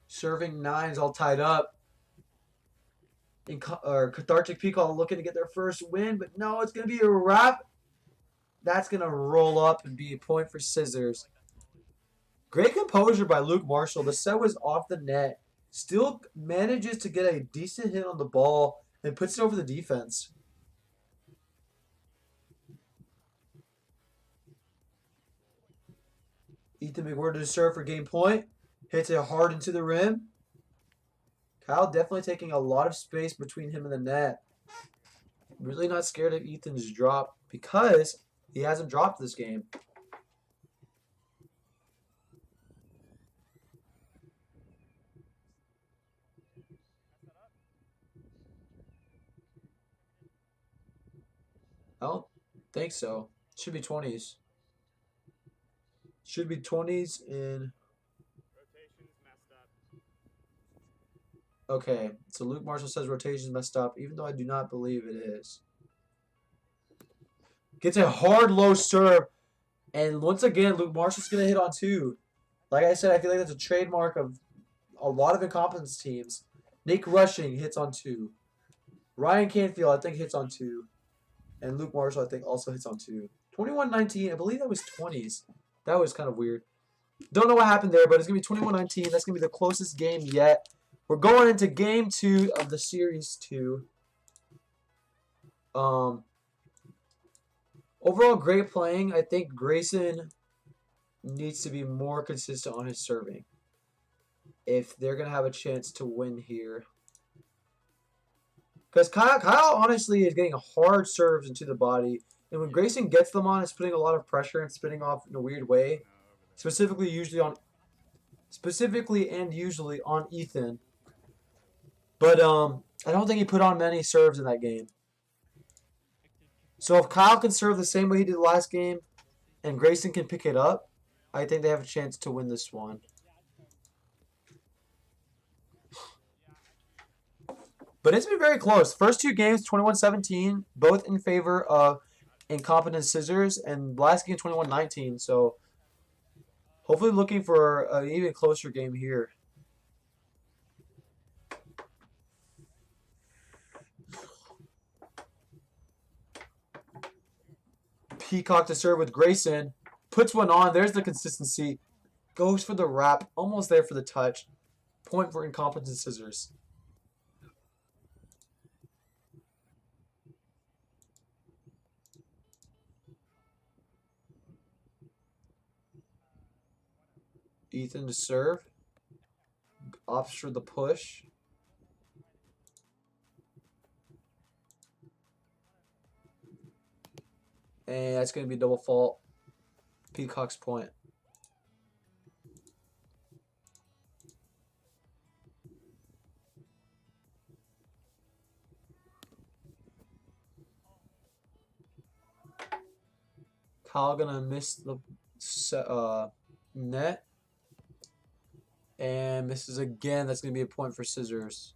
Serving nines all tied up. Cathartic Peacock looking to get their first win, but no, it's going to be a wrap. That's going to roll up and be a point for Scissors. Great composure by Luke Marshall. The set was off the net. Still manages to get a decent hit on the ball and puts it over the defense. Ethan McWhirter to serve for game point. Hits it hard into the rim. Kyle definitely taking a lot of space between him and the net. Really not scared of Ethan's drop because he hasn't dropped this game. I don't think so. Should be 20s. Should be 20s in... Rotation's messed up. Okay, so Luke Marshall says rotation's messed up, even though I do not believe it is. Gets a hard low serve, and once again, Luke Marshall's going to hit on two. Like I said, I feel like that's a trademark of a lot of incompetence teams. Nick Rushing hits on two. Ryan Canfield, I think, hits on two. And Luke Marshall, I think, also hits on two. 21-19, I believe that was 20s. That was kind of weird. Don't know what happened there, but it's going to be 21-19. That's going to be the closest game yet. We're going into game 2 of the series 2. Overall, great playing. I think Grayson needs to be more consistent on his serving if they're going to have a chance to win here. Because Kyle honestly is getting hard serves into the body. And when Grayson gets them on, it's putting a lot of pressure and spinning off in a weird way. Specifically and usually on Ethan. But I don't think he put on many serves in that game. So if Kyle can serve the same way he did last game and Grayson can pick it up, I think they have a chance to win this one. But it's been very close. First two games, 21-17, both in favor of Incompetent Scissors, and last game, 21-19. So hopefully looking for an even closer game here. Peacock to serve with Grayson. Puts one on. There's the consistency. Goes for the wrap. Almost there for the touch. Point for Incompetent Scissors. Ethan to serve. Opts for the push. And that's going to be double fault. Peacock's point. Kyle going to miss the net. And misses again. That's going to be a point for Scissors.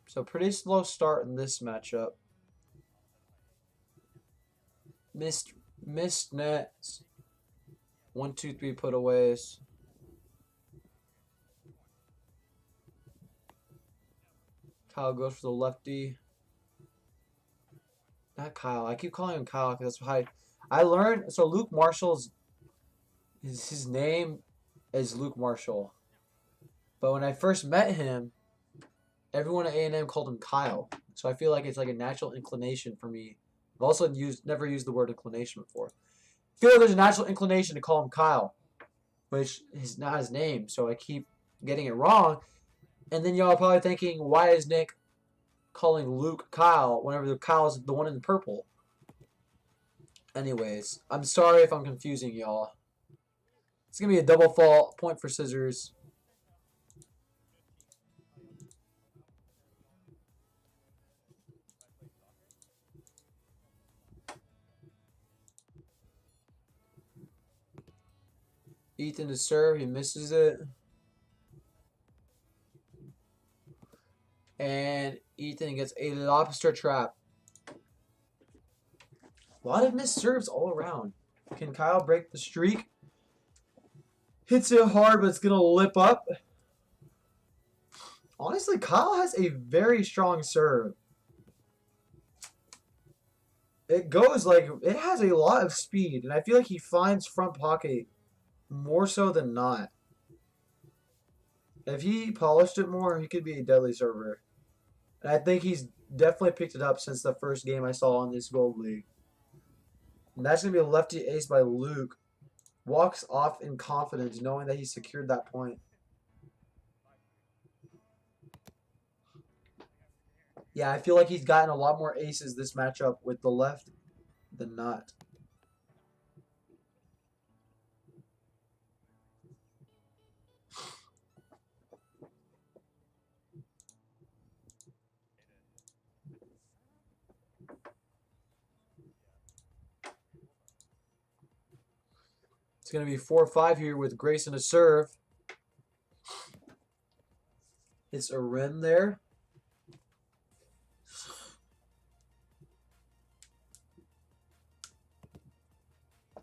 So pretty slow start in this matchup. Missed nets. 1, 2, 3 putaways. Kyle goes for the lefty. Not Kyle. I keep calling him Kyle because that's how I learned. So Luke Marshall's his name is Luke Marshall. But when I first met him, everyone at A&M called him Kyle. So I feel like it's like a natural inclination for me. I've also never used the word inclination before. I feel like there's a natural inclination to call him Kyle. which is not his name, so I keep getting it wrong. And then y'all are probably thinking, why is Nick calling Luke Kyle whenever Kyle's the one in the purple? Anyways, I'm sorry if I'm confusing y'all. It's going to be a double fault, point for scissors. Ethan to serve, he misses it. And Ethan gets a lobster trap. A lot of missed serves all around. Can Kyle break the streak? Hits it hard, but it's going to lip up. Honestly, Kyle has a very strong serve. It goes like, it has a lot of speed, and I feel like he finds front pocket more so than not. If he polished it more, he could be a deadly server. And I think he's definitely picked it up since the first game I saw in this Gold League. And that's going to be a lefty ace by Luke. Walks off in confidence, knowing that he secured that point. Yeah, I feel like he's gotten a lot more aces this matchup with the left than not. It's going to be 4-5 here with Grayson to serve. It's a rim there.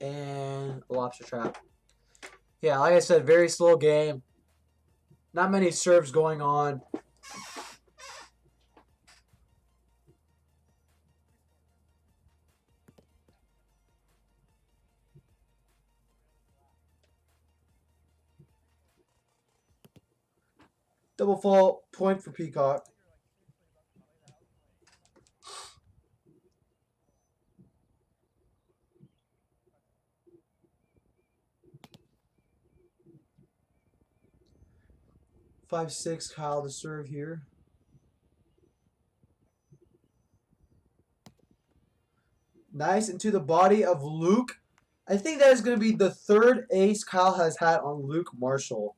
And a lobster trap. Yeah, like I said, very slow game. Not many serves going on. Double fault, point for Peacock. 5-6, Kyle to serve here. Nice into the body of Luke. I think that is going to be the third ace Kyle has had on Luke Marshall.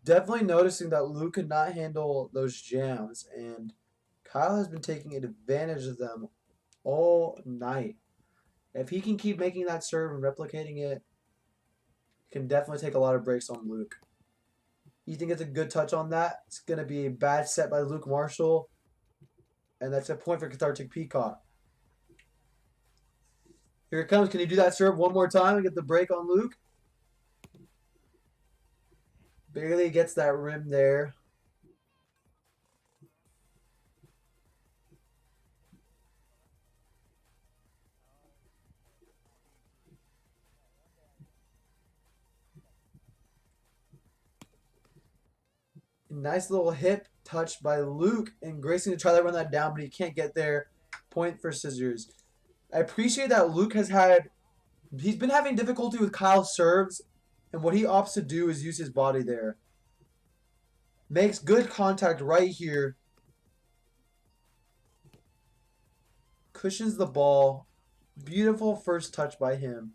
Definitely noticing that Luke could not handle those jams, and Kyle has been taking advantage of them all night. If he can keep making that serve and replicating it, he can definitely take a lot of breaks on Luke. You think it's a good touch on that? It's going to be a bad set by Luke Marshall, and that's a point for Cathartic Peacock. Here it comes. Can you do that serve one more time and get the break on Luke? Barely gets that rim there. Nice little hip touch by Luke, and Grayson to try to run that down, but he can't get there. Point for scissors. I appreciate that Luke he's been having difficulty with Kyle's serves, and what he opts to do is use his body there. Makes good contact right here. Cushions the ball. Beautiful first touch by him.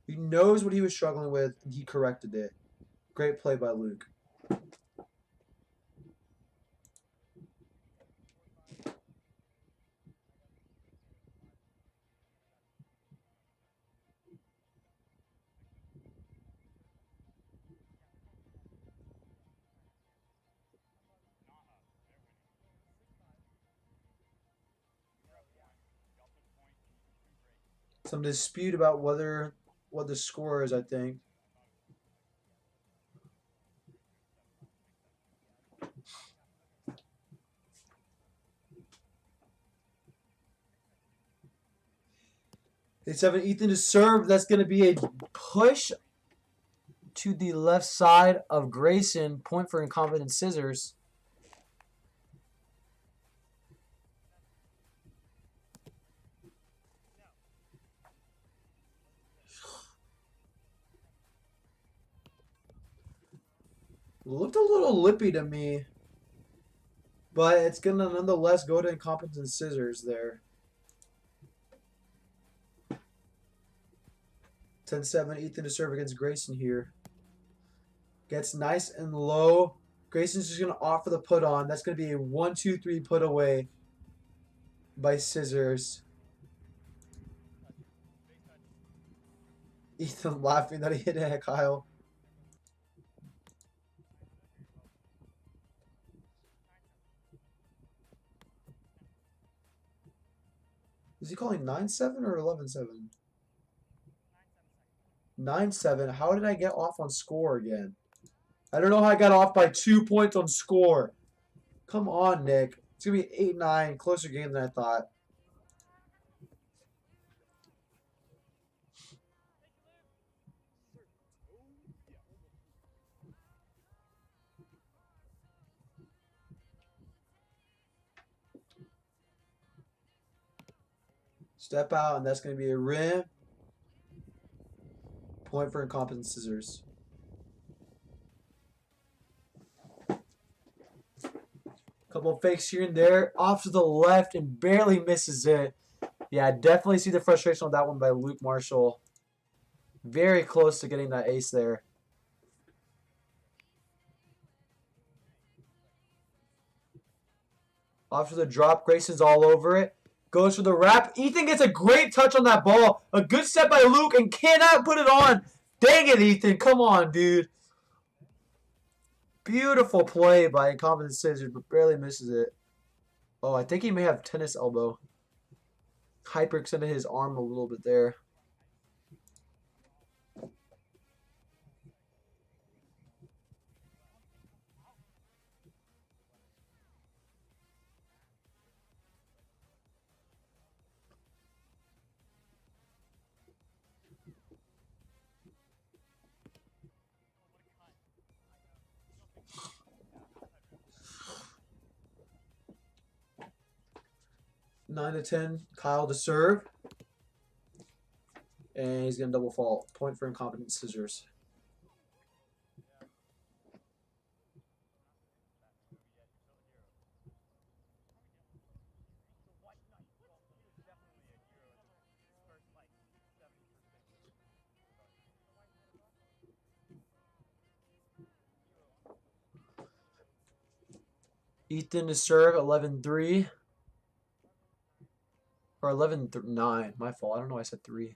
He knows what he was struggling with, and he corrected it. Great play by Luke. Some dispute about what the score is, I think. They have an Ethan to serve. That's going to be a push to the left side of Grayson. Point for Incompetence Scissors. Looked a little lippy to me. But it's going to nonetheless go to Incompetent Scissors there. 10-7, Ethan to serve against Grayson here. Gets nice and low. Grayson's just going to offer the put on. That's going to be a 1-2-3 put away by Scissors. Ethan laughing that he hit it at Kyle. Is he calling 9-7 or 11-7? 9-7. How did I get off on score again? I don't know how I got off by 2 points on score. Come on, Nick. It's going to be 8-9. Closer game than I thought. Step out, and that's going to be a rim. Point for Incompetent Scissors. Couple of fakes here and there. Off to the left and barely misses it. Yeah, I definitely see the frustration on that one by Luke Marshall. Very close to getting that ace there. Off to the drop. Grayson's all over it. Goes for the wrap. Ethan gets a great touch on that ball. A good step by Luke and cannot put it on. Dang it, Ethan. Come on, dude. Beautiful play by Incompetent Scissors, but barely misses it. Oh, I think he may have tennis elbow. Hyperextended his arm a little bit there. Nine to 10, Kyle to serve. And he's going to double fault. Point for Incompetent Scissors. Ethan to serve, 11-3. Or 11-9. My fault. I don't know why I said 3.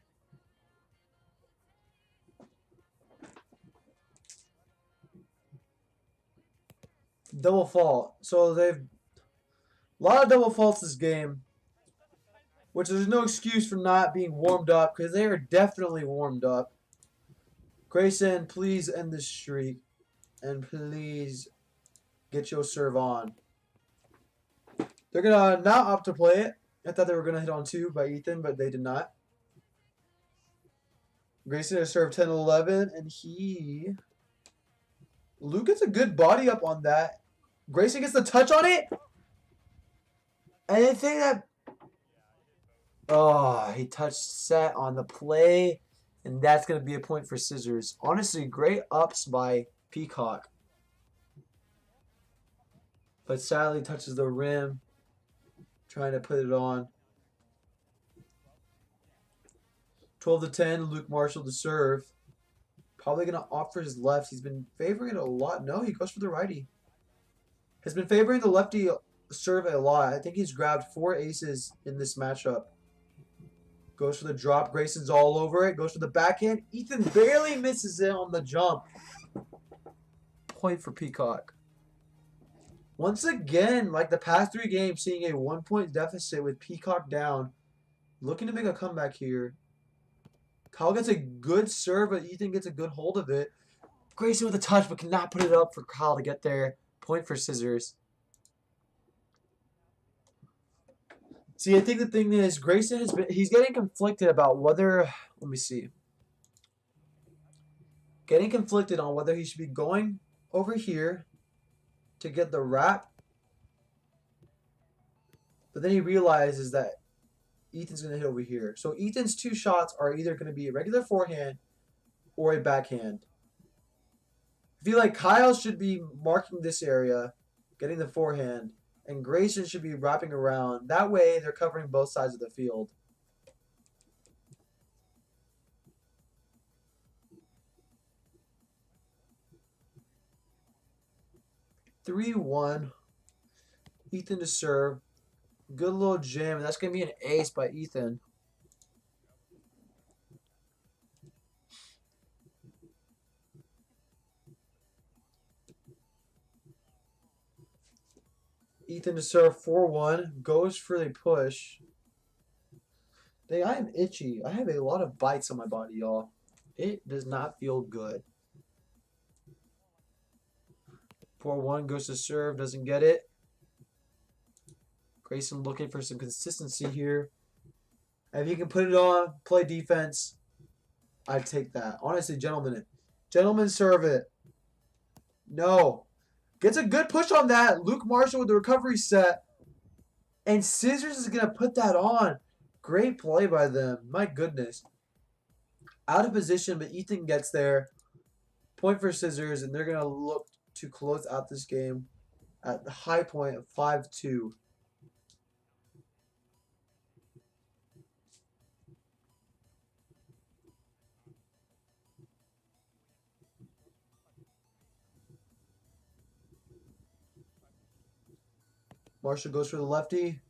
Double fault. So they've... A lot of double faults this game. Which there's no excuse for not being warmed up. Because they are definitely warmed up. Grayson, please end this streak. And please get your serve on. They're going to not opt to play it. I thought they were going to hit on 2 by Ethan, but they did not. Grayson has served 10-11, and Luke gets a good body up on that. Grayson gets the touch on it. And I think that... Oh, he touched set on the play, and that's going to be a point for Scissors. Honestly, great ups by Peacock. But sadly touches the rim. Trying to put it on. 12-10, Luke Marshall to serve. Probably going to opt for his left. He's been favoring it a lot. No, he goes for the righty. Has been favoring the lefty serve a lot. I think he's grabbed 4 aces in this matchup. Goes for the drop. Grayson's all over it. Goes for the backhand. Ethan barely misses it on the jump. Point for Peacock. Once again, like the past 3 games, seeing a 1-point deficit with Peacock down. Looking to make a comeback here. Kyle gets a good serve, but Ethan gets a good hold of it. Grayson with a touch, but cannot put it up for Kyle to get there. Point for Scissors. See, I think the thing is, Grayson he's getting conflicted about whether, let me see. Getting conflicted on whether he should be going over here to get the wrap. But then he realizes that Ethan's going to hit over here. So Ethan's 2 shots are either going to be a regular forehand or a backhand. If feel like Kyle should be marking this area, getting the forehand, and Grayson should be wrapping around. That way, they're covering both sides of the field. Three one. Ethan to serve. Good little jam. That's gonna be an ace by Ethan. Ethan to serve 4-1. Goes for the push. Dang, I am itchy. I have a lot of bites on my body, y'all. It does not feel good. 4-1 goes to serve. Doesn't get it. Grayson looking for some consistency here. If he can put it on, play defense, I'd take that. Honestly, gentlemen serve it. No. Gets a good push on that. Luke Marshall with the recovery set. And Scissors is going to put that on. Great play by them. My goodness. Out of position, but Ethan gets there. Point for Scissors, and they're going to look to close out this game at the high point of 5-2. Marshall goes for the lefty.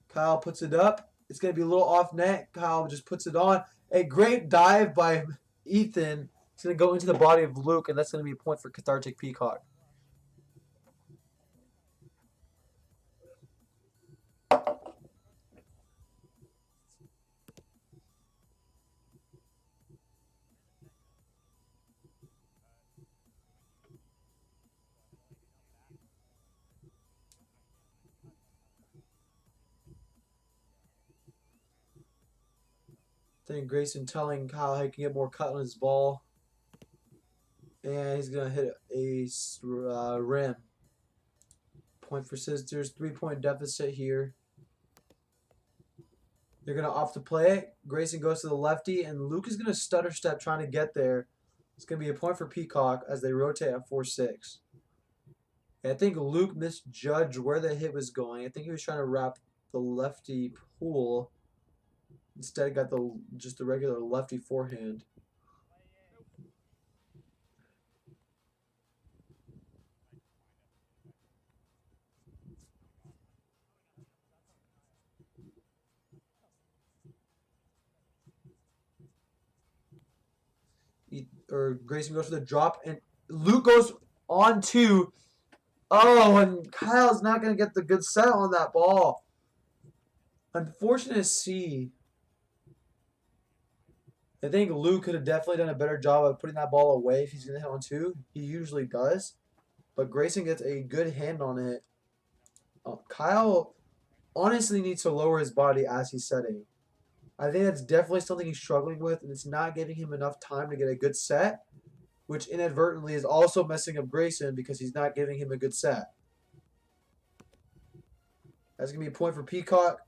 Kyle puts it up. It's going to be a little off net. Kyle just puts it on. A great dive by Ethan. It's going to go into the body of Luke, and that's going to be a point for Cathartic Peacock. Then Grayson telling Kyle how he can get more cut on his ball. And he's going to hit a rim. Point for Scissors. 3-point deficit here. They're going to opt to play it. Grayson goes to the lefty, and Luke is going to stutter step trying to get there. It's going to be a point for Peacock as they rotate at 4-6. I think Luke misjudged where the hit was going. I think he was trying to wrap the lefty pull. Instead, got just the regular lefty forehand. Grayson goes for the drop, and Luke goes on two. Oh, and Kyle's not going to get the good set on that ball. Unfortunate C. I think Luke could have definitely done a better job of putting that ball away if he's going to hit on two. He usually does. But Grayson gets a good hand on it. Kyle honestly needs to lower his body as he's setting. I think that's definitely something he's struggling with, and it's not giving him enough time to get a good set, which inadvertently is also messing up Grayson because he's not giving him a good set. That's going to be a point for Peacock.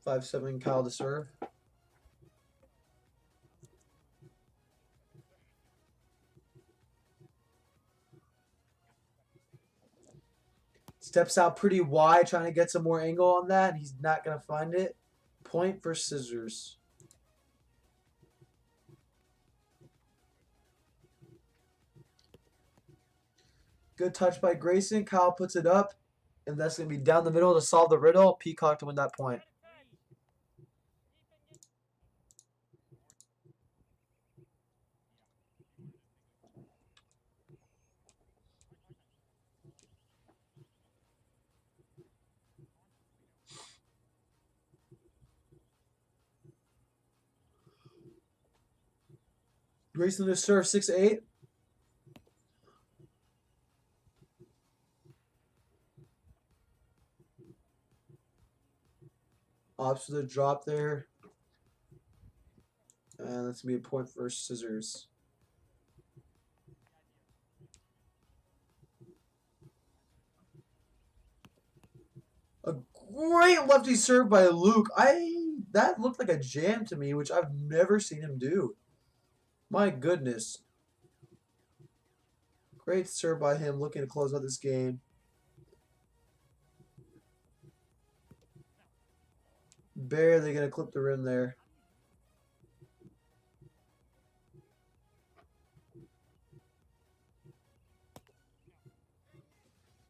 Five, 7, Kyle to serve. Steps out pretty wide, trying to get some more angle on that. He's not going to find it. Point for Scissors. Good touch by Grayson. Kyle puts it up. And that's going to be down the middle to solve the riddle. Peacock to win that point. Grayson to serve 6-8. Opts to the drop there. And that's going to be a point for Scissors. Great lefty serve by Luke. That looked like a jam to me, which I've never seen him do. My goodness. Great serve by him, looking to close out this game. Barely gonna clip the rim there.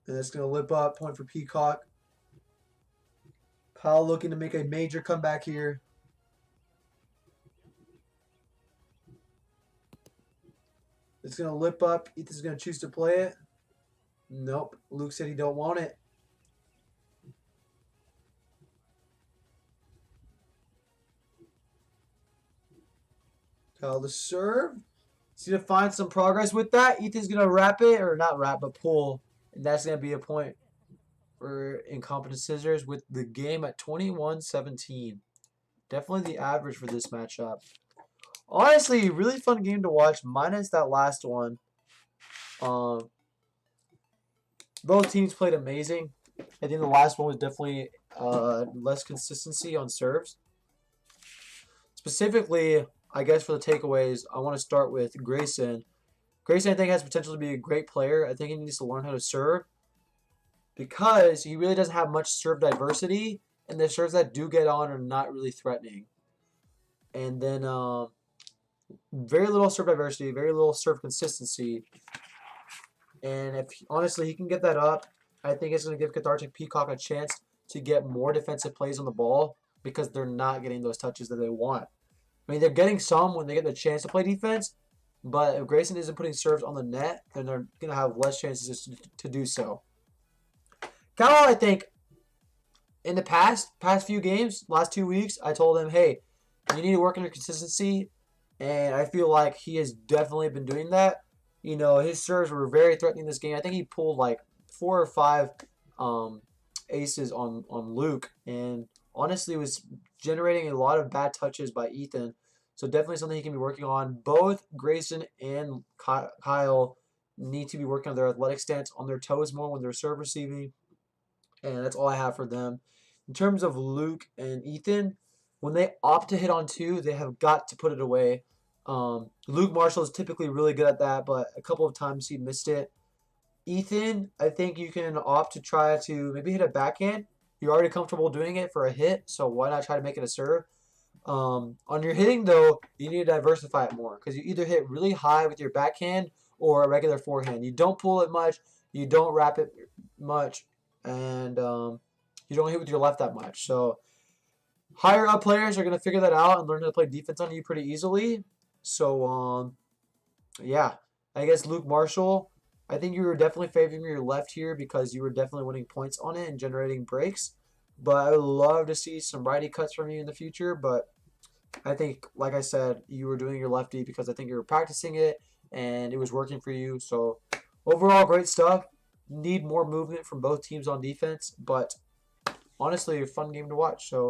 And it's gonna lip up. Point for Peacock. Powell looking to make a major comeback here. It's going to lip up. Ethan's going to choose to play it. Nope. Luke said he don't want it. Kyle to serve. He's going to find some progress with that. Ethan's going to wrap it, or not wrap, but pull. And that's going to be a point for Incompetent Scissors with the game at 21-17. Definitely the average for this matchup. Honestly, really fun game to watch, minus that last one. Both teams played amazing. I think the last one was definitely less consistency on serves. Specifically, I guess for the takeaways, I want to start with Grayson. Grayson, I think, has potential to be a great player. I think he needs to learn how to serve because he really doesn't have much serve diversity, and the serves that do get on are not really threatening. And then very little serve diversity, very little serve consistency. And if, honestly, he can get that up, I think it's going to give Cathartic Peacock a chance to get more defensive plays on the ball because they're not getting those touches that they want. I mean, they're getting some when they get the chance to play defense, but if Grayson isn't putting serves on the net, then they're going to have less chances to do so. Cal, I think, in the past few games, last 2 weeks, I told him, hey, you need to work on your consistency, and I feel like he has definitely been doing that. You know, his serves were very threatening this game. I think he pulled like 4 or 5 aces on Luke, and honestly was generating a lot of bad touches by Ethan. So definitely something he can be working on. Both Grayson and Kyle need to be working on their athletic stance, on their toes more when they're serve receiving. And that's all I have for them. In terms of Luke and Ethan, when they opt to hit on 2, they have got to put it away. Luke Marshall is typically really good at that, but a couple of times he missed it. Ethan, I think you can opt to try to maybe hit a backhand. You're already comfortable doing it for a hit, so why not try to make it a serve? On your hitting, though, you need to diversify it more because you either hit really high with your backhand or a regular forehand. You don't pull it much, you don't wrap it much, and you don't hit with your left that much. So higher up players are going to figure that out and learn how to play defense on you pretty easily. So, yeah, I guess Luke Marshall, I think you were definitely favoring your left here because you were definitely winning points on it and generating breaks. But I would love to see some righty cuts from you in the future. But I think, like I said, you were doing your lefty because I think you were practicing it and it was working for you. So overall, great stuff. Need more movement from both teams on defense. But honestly, a fun game to watch. So